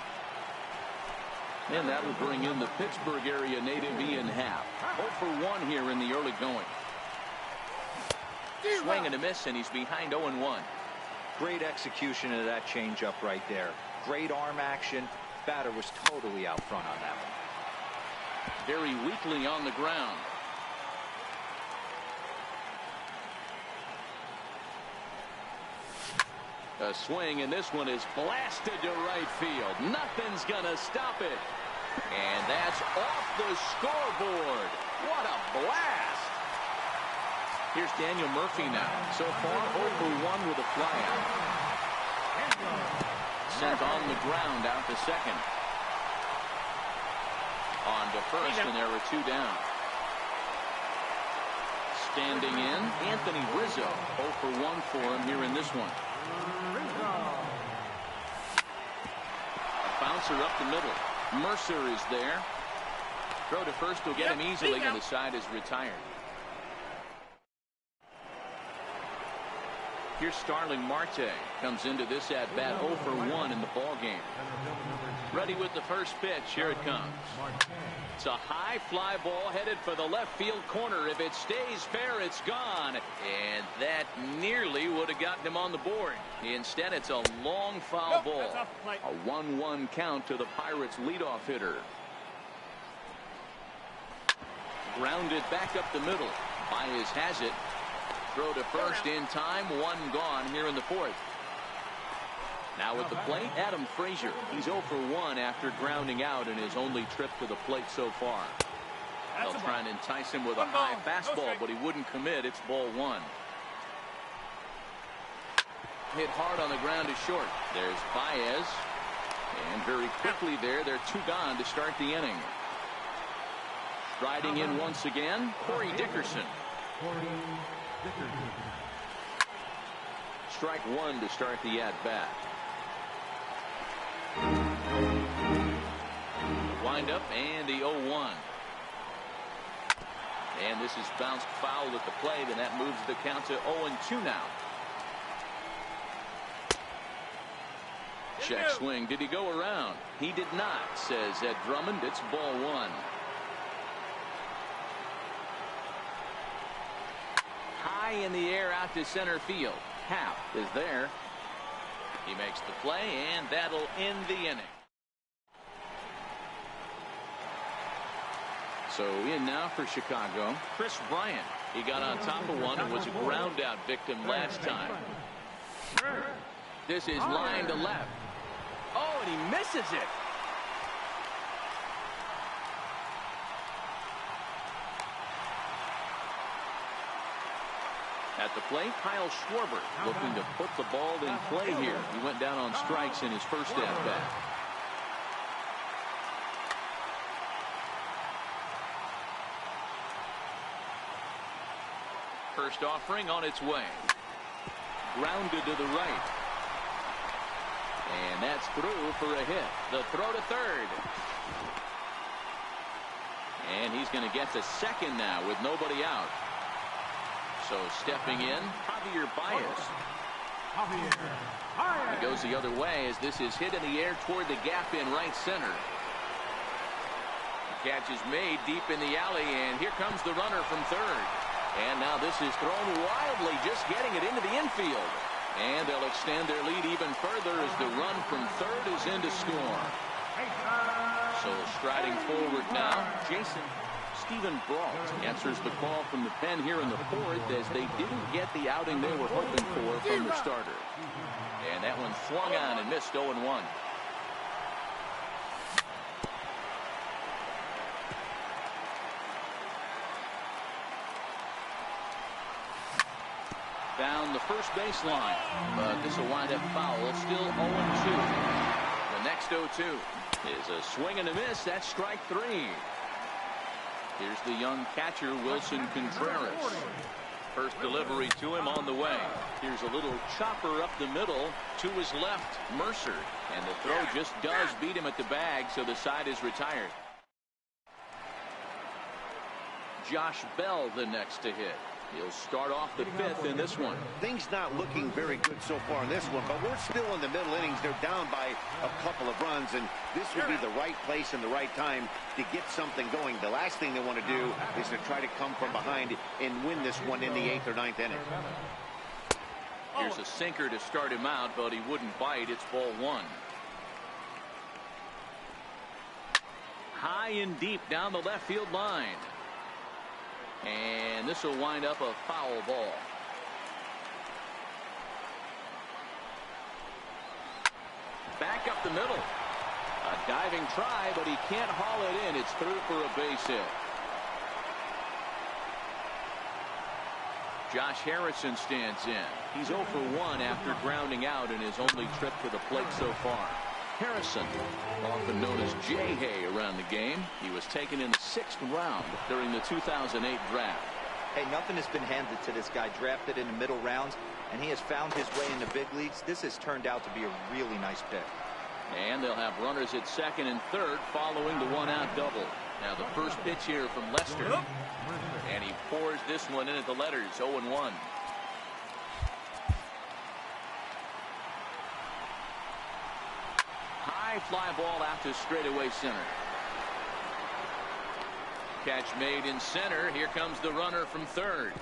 And that will bring in the Pittsburgh area native Ian Happ. 0 for 1 here in the early going. Swing and a miss, and he's behind 0-1. Great execution of that changeup right there. Great arm action. Batter was totally out front on that one. Very weakly on the ground. A swing, and this one is blasted to right field. Nothing's gonna stop it. And that's off the scoreboard. What a blast. Here's Daniel Murphy now. So far 0 for 1 with a flyout. Sent on the ground out to second. On to first, and there are 2 down. Standing in, Anthony Rizzo. 0 for 1 for him here in this one. A bouncer up the middle. Mercer is there. Throw to first will get him easily, and the side is retired. Here's Starling Marte. Comes into this at-bat 0 for 1 in the ballgame. Ready with the first pitch. Here it comes. It's a high fly ball headed for the left field corner. If it stays fair, it's gone. And that nearly would have gotten him on the board. Instead, it's a long foul ball. A 1-1 count to the Pirates' leadoff hitter. Grounded back up the middle. Baez has it. Throw to first in time. 1 gone here in the fourth. Now at the plate, Adam Frazier. He's 0 for 1 after grounding out in his only trip to the plate so far. They'll try and entice him with a high fastball, but he wouldn't commit. It's ball 1. Hit hard on the ground to short. There's Baez. And very quickly there, they're 2 gone to start the inning. Striding in once again, Corey Dickerson. Strike 1 to start the at-bat. Wind up and the 0-1. And this is bounced foul at the plate, and that moves the count to 0-2 now. Check swing. Did he go around? He did not, says Ed Drummond. It's ball 1. High in the air out to center field. Happ is there. He makes the play, and that'll end the inning. So in now for Chicago, Chris Bryant. He got on top of one and was a ground out victim last time. This is line to left. Oh, and he misses it. At the plate, Kyle Schwarber looking to put the ball in play here. He went down on strikes in his first at-bat. First offering on its way. Grounded to the right. And that's through for a hit. The throw to third. And he's going to get to second now with nobody out. So stepping in, Javier Baez. He goes the other way as this is hit in the air toward the gap in right center. The catch is made deep in the alley, and here comes the runner from third. And now this is thrown wildly, just getting it into the infield. And they'll extend their lead even further as the run from third is in to score. So striding forward now, Stephen Brault answers the call from the pen here in the fourth as they didn't get the outing they were hoping for from the starter. And that one swung on and missed 0-1. Down the first baseline, but this will wind up foul. Still 0-2. The next 0-2 is a swing and a miss. That's strike 3. Here's the young catcher, Wilson Contreras. First delivery to him on the way. Here's a little chopper up the middle to his left, Mercer. And the throw just does beat him at the bag, so the side is retired. Josh Bell the next to hit. He'll start off the fifth in this one. Things not looking very good so far in this one, but we're still in the middle innings. They're down by a couple of runs, and this would be the right place and the right time to get something going. The last thing they want to do is to try to come from behind and win this one in the 8th or 9th inning. Here's a sinker to start him out, but he wouldn't bite. It's ball 1. High and deep down the left field line. And this will wind up a foul ball. Back up the middle. A diving try, but he can't haul it in. It's through for a base hit. Josh Harrison stands in. He's 0 for 1 after grounding out in his only trip to the plate so far. Harrison, often known as J-Hay around the game. He was taken in the 6th round during the 2008 draft. Hey, nothing has been handed to this guy. Drafted in the middle rounds, and he has found his way in the big leagues. This has turned out to be a really nice pick. And they'll have runners at second and third following the one-out double. Now the first pitch here from Lester. And he pours this one in at the letters, 0-1. High fly ball out to straightaway center. Catch made in center. Here comes the runner from third.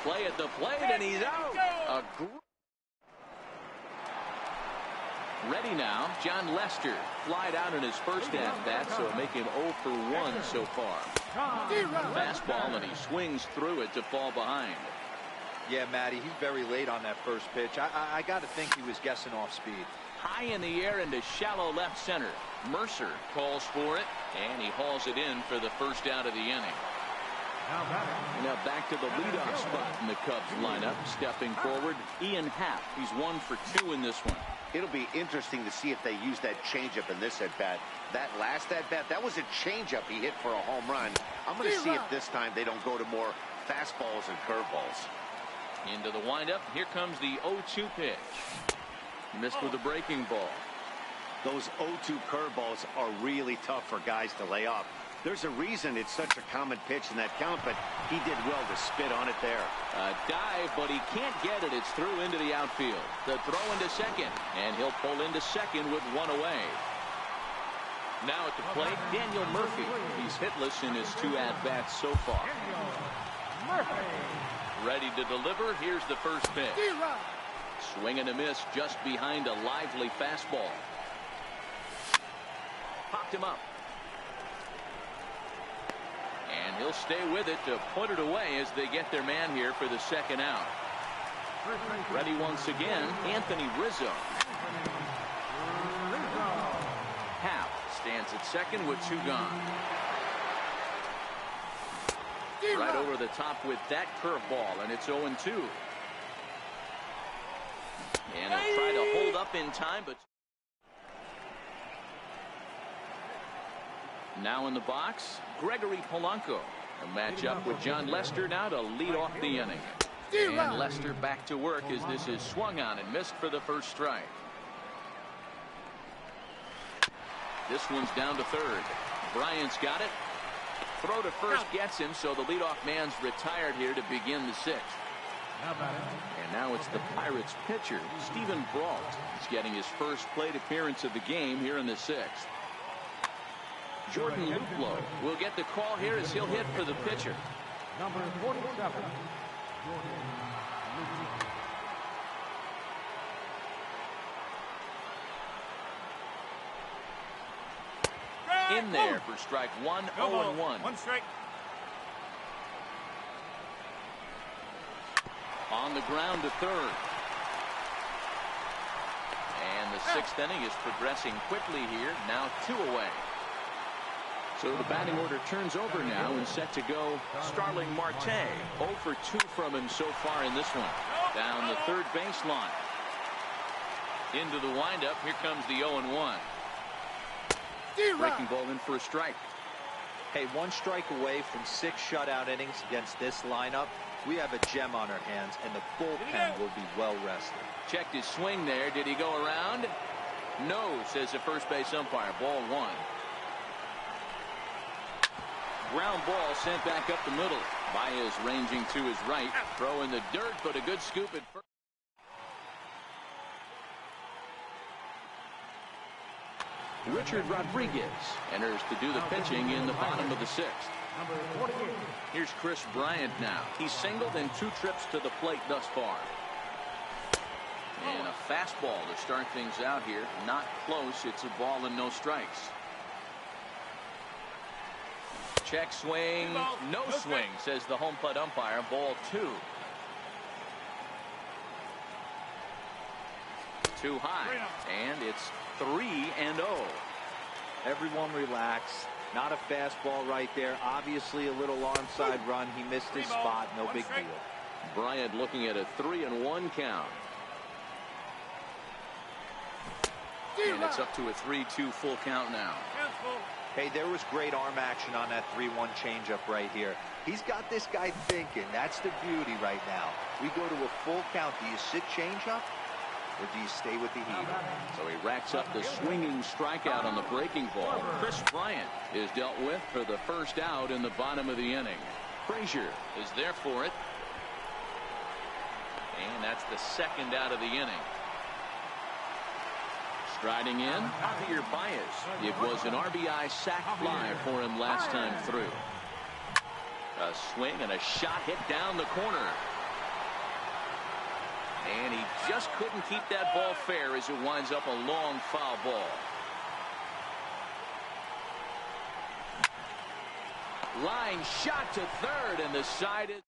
Play at the plate, and he's out. Ready now, John Lester. Flied out in his first at-bat, so make him 0 for 1 so far. Fastball, and he swings through it to fall behind. Yeah, Matty, he's very late on that first pitch. I got to think he was guessing off speed. High in the air into shallow left center. Mercer calls for it, and he hauls it in for the first out of the inning. Now back to the leadoff spot in the Cubs lineup. Stepping forward, Ian Happ. He's 1 for 2 in this one. It'll be interesting to see if they use that changeup in this at-bat. That last at-bat, that was a changeup he hit for a home run. I'm going to see if this time they don't go to more fastballs and curveballs. Into the windup. Here comes the 0-2 pitch. Missed with a breaking ball. Those 0-2 curveballs are really tough for guys to lay off. There's a reason it's such a common pitch in that count, but he did well to spit on it there. A dive, but he can't get it. It's through into the outfield. The throw into second, and he'll pull into second with 1 away. Now at the plate, Daniel Murphy. He's hitless in his 2 at-bats so far. Ready to deliver. Here's the first pitch. Swing and a miss just behind a lively fastball. Popped him up. And he'll stay with it to put it away as they get their man here for the second out. Ready once again, Anthony Rizzo. Happ stands at second with 2 gone. Right over the top with that curveball, and it's 0-2. And he'll try to hold up in time, but now in the box, Gregory Polanco. A matchup with John Lester now to lead off the inning. And Lester back to work as this is swung on and missed for the first strike. This one's down to third. Bryant's got it. Throw to first gets him, so the leadoff man's retired here to begin the 6th. And now it's the Pirates pitcher, Stephen Brault. He's getting his first plate appearance of the game here in the 6th. Jordan Luplow will get the call here as he'll hit for the pitcher. Number 47. In there for strike 1, 0-1. 1 strike. On the ground to third. And the 6th inning is progressing quickly here. Now 2 away. So the batting order turns over now and set to go Starling Marte. 0 for 2 from him so far in this one. Down the third baseline. Into the windup. Here comes the 0-1. Breaking ball in for a strike. Hey, 1 strike away from 6 shutout innings against this lineup. We have a gem on our hands, and the bullpen will be well rested. Checked his swing there. Did he go around? No, says the first base umpire. Ball 1. Ground ball sent back up the middle. Baez ranging to his right. Throw in the dirt, but a good scoop at first. Richard Rodriguez enters to do the pitching in the bottom of the 6th. Here's Chris Bryant now. He's singled in 2 trips to the plate thus far. And a fastball to start things out here. Not close. It's a ball and no strikes. Check swing. No swing, says the home plate umpire. Ball 2. Too high. And it's 3-0. Everyone relax. Not a fastball right there. Obviously a little onside run. He missed his spot. No big deal. Bryant looking at a 3-1 count. And it's up to a 3-2 full count now. Hey, there was great arm action on that 3-1 changeup right here. He's got this guy thinking. That's the beauty right now. We go to a full count. Do you sit changeup? or do you stay with the heat? So he racks up the swinging strikeout on the breaking ball. Chris Bryant is dealt with for the first out in the bottom of the inning. Frazier is there for it. And that's the second out of the inning. Striding in, Javier Baez. It was an RBI sac fly for him last time through. A swing and a shot hit down the corner. And he just couldn't keep that ball fair as it winds up a long foul ball. Line shot to third, and the side is.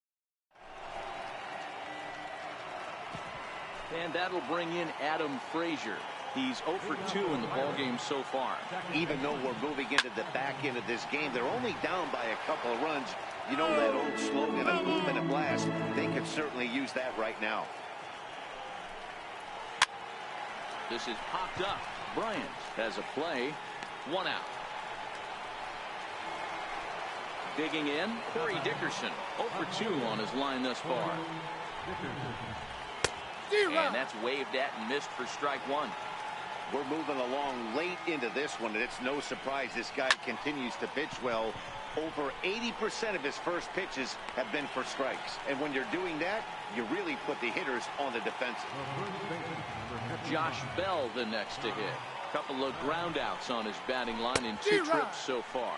And that'll bring in Adam Frazier. He's 0 for 2 in the ballgame so far. Even though we're moving into the back end of this game, they're only down by a couple of runs. You know that old slogan, a boom and a blast. They could certainly use that right now. This is popped up. Bryant has a play. 1 out. Digging in, Corey Dickerson. 0 for 2 on his line thus far. And that's waved at and missed for strike 1. We're moving along late into this one, and it's no surprise this guy continues to pitch well. Over 80% of his first pitches have been for strikes. And when you're doing that, you really put the hitters on the defensive. Josh Bell the next to hit. Couple of ground outs on his batting line in 2 trips so far.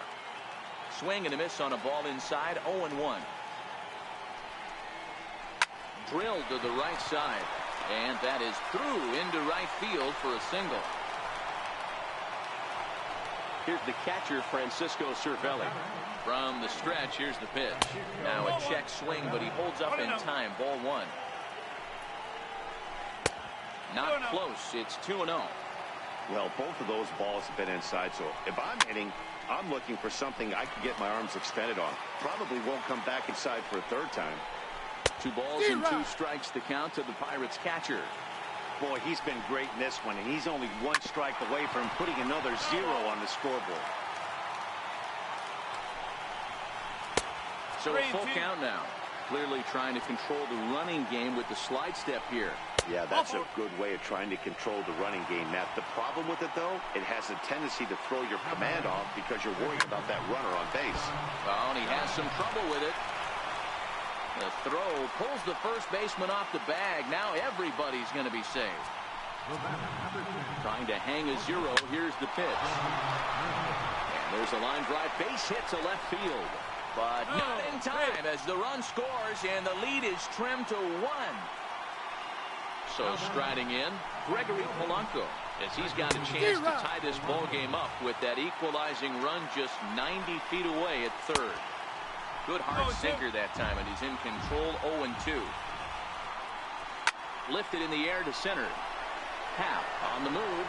Swing and a miss on a ball inside. 0-1. Drilled to the right side. And that is through into right field for a single. Here's the catcher, Francisco Cervelli. From the stretch, here's the pitch. Now a check swing, but he holds up in time. Ball 1. Not close. It's 2-0. Well, both of those balls have been inside, so if I'm hitting, I'm looking for something I can get my arms extended on. Probably won't come back inside for a third time. 2 balls and 2 strikes to count to the Pirates catcher. Boy, he's been great in this one, and he's only 1 strike away from putting another 0 on the scoreboard. So a full count now. Clearly trying to control the running game with the slide step here. Yeah, that's a good way of trying to control the running game, Matt. The problem with it, though, it has a tendency to throw your command off because you're worried about that runner on base. Oh, and he has some trouble with it. The throw pulls the first baseman off the bag. Now everybody's going to be saved. Trying to hang a 0. Here's the pitch. And there's a line drive. Base hit to left field. But not in time as the run scores and the lead is trimmed to 1. So striding in, Gregory Polanco, as he's got a chance to tie this ball game up with that equalizing run just 90 feet away at third. Good hard sinker that time, and he's in control. 0-2. Lifted in the air to center. Happ on the move.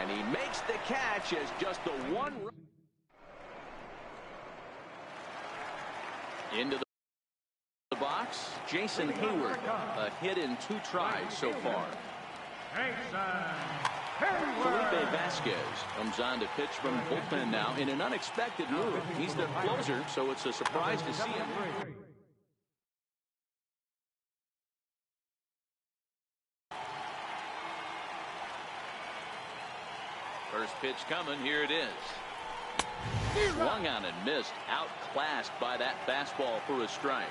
And he makes the catch as just the 1 run. Into the box, Jason Hayward. A hit in 2 tries so far. Felipe Vasquez comes on to pitch from the bullpen now in an unexpected move. He's the closer, so it's a surprise to see him. First pitch coming. Here it is. Swung on and missed. Outclassed by that fastball for a strike.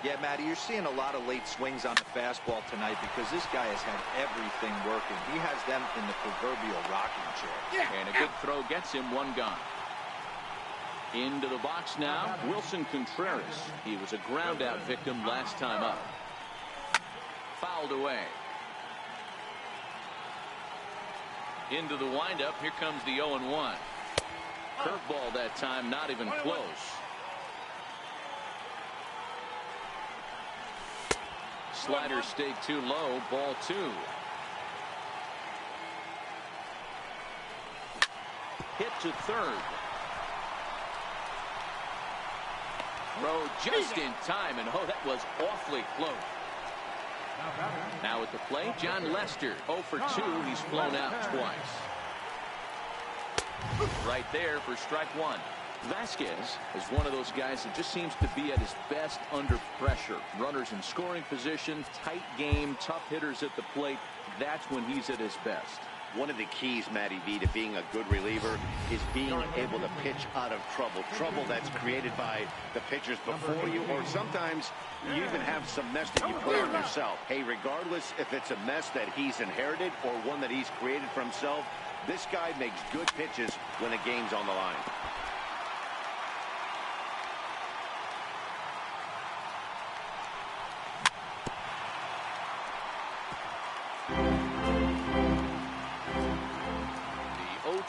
Yeah, Matty, you're seeing a lot of late swings on the fastball tonight because this guy has had everything working. He has them in the proverbial rocking chair. And a good throw gets him 1 gone. Into the box now, Wilson Contreras. He was a ground out victim last time up. Fouled away. Into the windup. Here comes the 0-1. Curveball that time, not even close. Slider stayed too low. Ball 2. Hit to third. Throw just in time, and oh, that was awfully close. Now at the plate, John Lester. 0 for 2. He's flown out twice. Right there for strike 1. Vasquez is one of those guys that just seems to be at his best under pressure. Runners in scoring position, tight game, tough hitters at the plate. That's when he's at his best. One of the keys, Matty V, to being a good reliever is being able to pitch out of trouble. Trouble that's created by the pitchers before you, or sometimes you even have some mess that you put on yourself. Hey, regardless if it's a mess that he's inherited or one that he's created for himself, this guy makes good pitches when the game's on the line.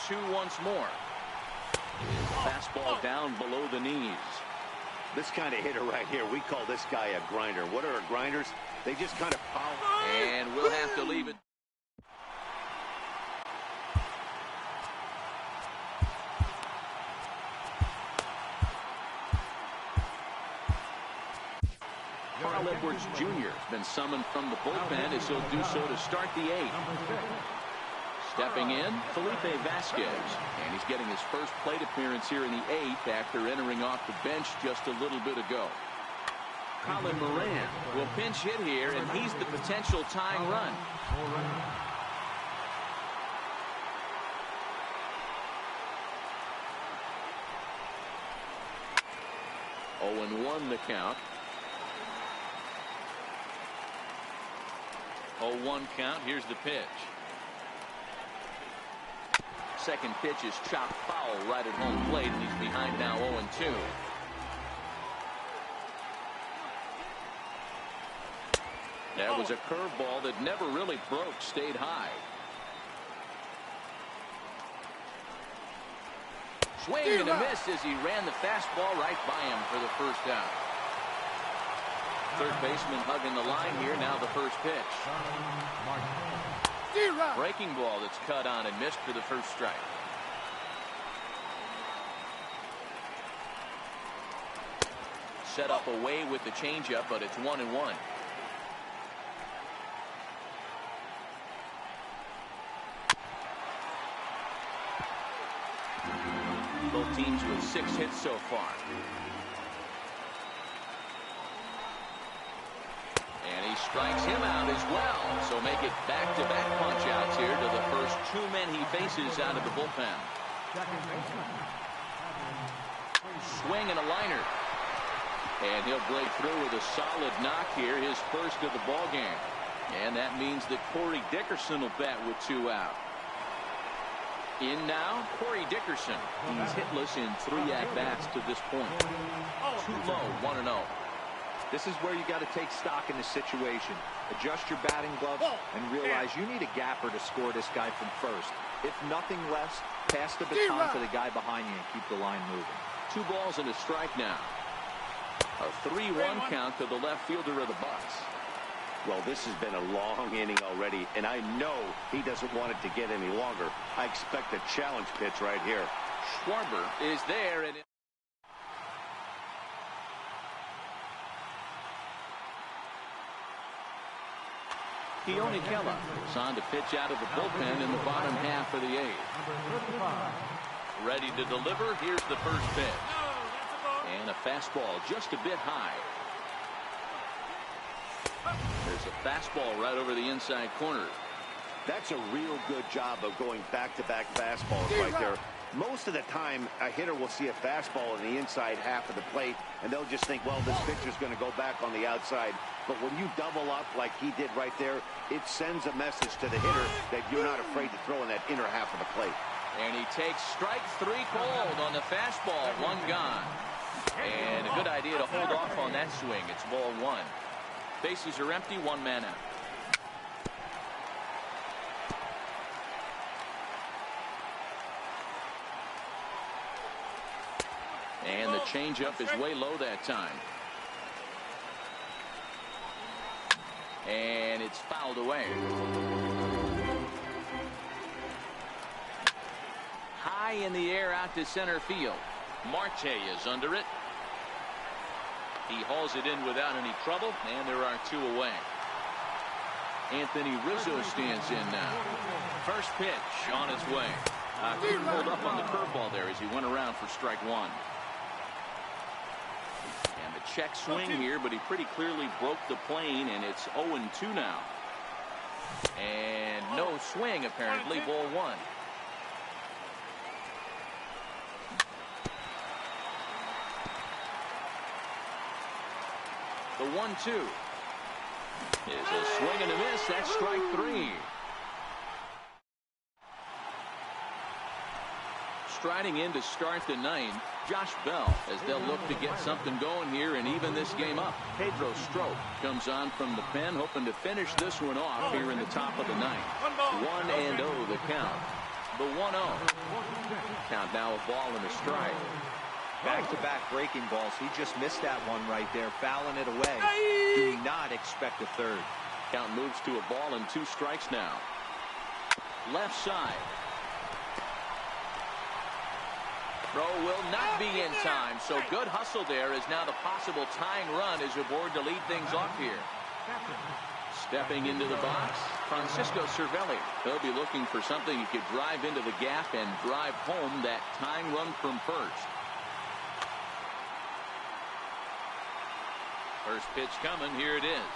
The 0-2 once more. Fastball down below the knees. This kind of hitter right here, we call this guy a grinder. What are grinders? They just kind of power. And we'll have to leave it. Carl Edwards Jr. has been summoned from the bullpen as he'll do so to start the 8th. Stepping in, Felipe Vasquez, and he's getting his first plate appearance here in the 8th after entering off the bench just a little bit ago. Colin Moran will pinch hit here, and he's the potential tying run. Oh, and 1 the count. 0-1 count. Here's the pitch. Second pitch is chopped foul right at home plate, and he's behind now 0-2. That was a curveball that never really broke, stayed high. Swing and a miss as he ran the fastball right by him for the first out. Third baseman hugging the line here. Now the first pitch. Breaking ball that's cut on and missed for the first strike. Set up away with the changeup, but it's 1-1. Both teams with 6 hits so far. And he strikes him out as well. So make it back-to-back punch-outs here to the first 2 men he faces out of the bullpen. Swing and a liner. And he'll break through with a solid knock here, his first of the ball game. And that means that Corey Dickerson will bat with 2 out. In now, Corey Dickerson. He's hitless in 3 at-bats to this point. Too low, 1-0. This is where you got to take stock in the situation. Adjust your batting gloves and realize you need a gapper to score this guy from first. If nothing less, pass the baton to the guy behind you and keep the line moving. 2 balls and a strike now. A 3-1 count to the left fielder of the Bucks. Well, this has been a long inning already, and I know he doesn't want it to get any longer. I expect a challenge pitch right here. Schwarber is there, and Keone Kela is on to pitch out of the bullpen in the bottom half of the 8th. Ready to deliver. Here's the first pitch. And a fastball just a bit high. There's a fastball right over the inside corner. That's a real good job of going back-to-back fastballs right there. Most of the time, a hitter will see a fastball in the inside half of the plate, and they'll just think, well, this pitcher's going to go back on the outside. But when you double up like he did right there, it sends a message to the hitter that you're not afraid to throw in that inner half of the plate. And he takes strike 3 cold on the fastball. 1 gone. And a good idea to hold off on that swing. It's ball 1. Bases are empty, 1 man out. And the changeup is way low that time. And it's fouled away. High in the air out to center field. Marte is under it. He hauls it in without any trouble, and there are 2 away. Anthony Rizzo stands in now. First pitch on its way. Couldn't hold up on the curveball there as he went around for strike one. And the check swing here, but he pretty clearly broke the plane, and it's 0-2 now. And no swing, apparently, ball one. The 1-2 is a swing and a miss. That's strike three. Striding in to start the ninth, Josh Bell, as they'll look to get something going here and even this game up. Pedro Strop comes on from the pen, hoping to finish this one off here in the top of the ninth. 1-0 the count. The 1-0. Count now a ball and a strike. Back-to-back breaking balls. He just missed that one right there, fouling it away. Do not expect a third. Count moves to a ball and 2 strikes now. Left side. Throw will not be in time, so good hustle there is now the possible tying run is aboard to lead things off here. Stepping into the box, Francisco Cervelli. He'll be looking for something he could drive into the gap and drive home that tying run from first. First pitch coming, here it is.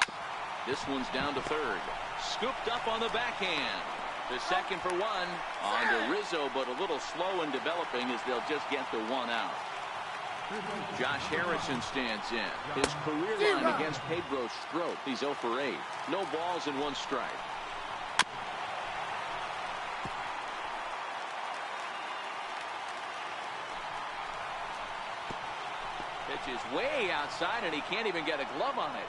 This one's down to third. Scooped up on the backhand. The second for one. On to Rizzo, but a little slow in developing as they'll just get the one out. Josh Harrison stands in. His career line against Pedro Strop. He's 0 for 8. No balls and 1 strike. Pitch is way outside, and he can't even get a glove on it.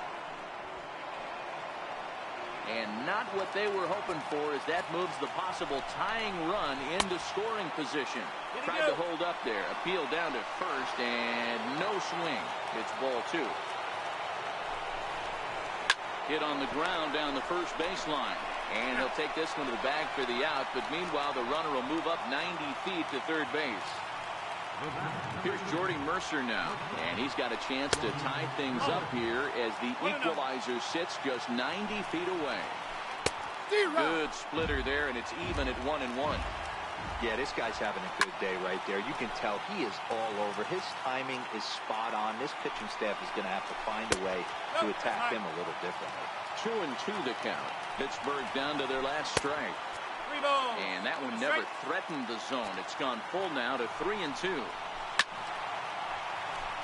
And not what they were hoping for as that moves the possible tying run into scoring position. Tried to hold up there. Appeal down to first, and no swing. It's ball 2. Hit on the ground down the first baseline. And he'll take this one to the bag for the out, but meanwhile the runner will move up 90 feet to third base. Here's Jordy Mercer now, and he's got a chance to tie things up here as the equalizer sits just 90 feet away. Good splitter there, and it's even at 1-1. Yeah, this guy's having a good day right there. You can tell he is all over. His timing is spot on. This pitching staff is going to have to find a way to attack him a little differently. 2-2 the count. Pittsburgh down to their last strike. And that one never threatened the zone. It's gone full now to 3-2.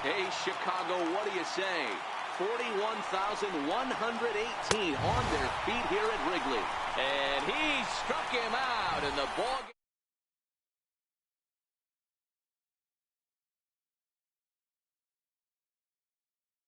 Hey, Chicago, what do you say? 41,118 on their feet here at Wrigley. And he struck him out in the ball game.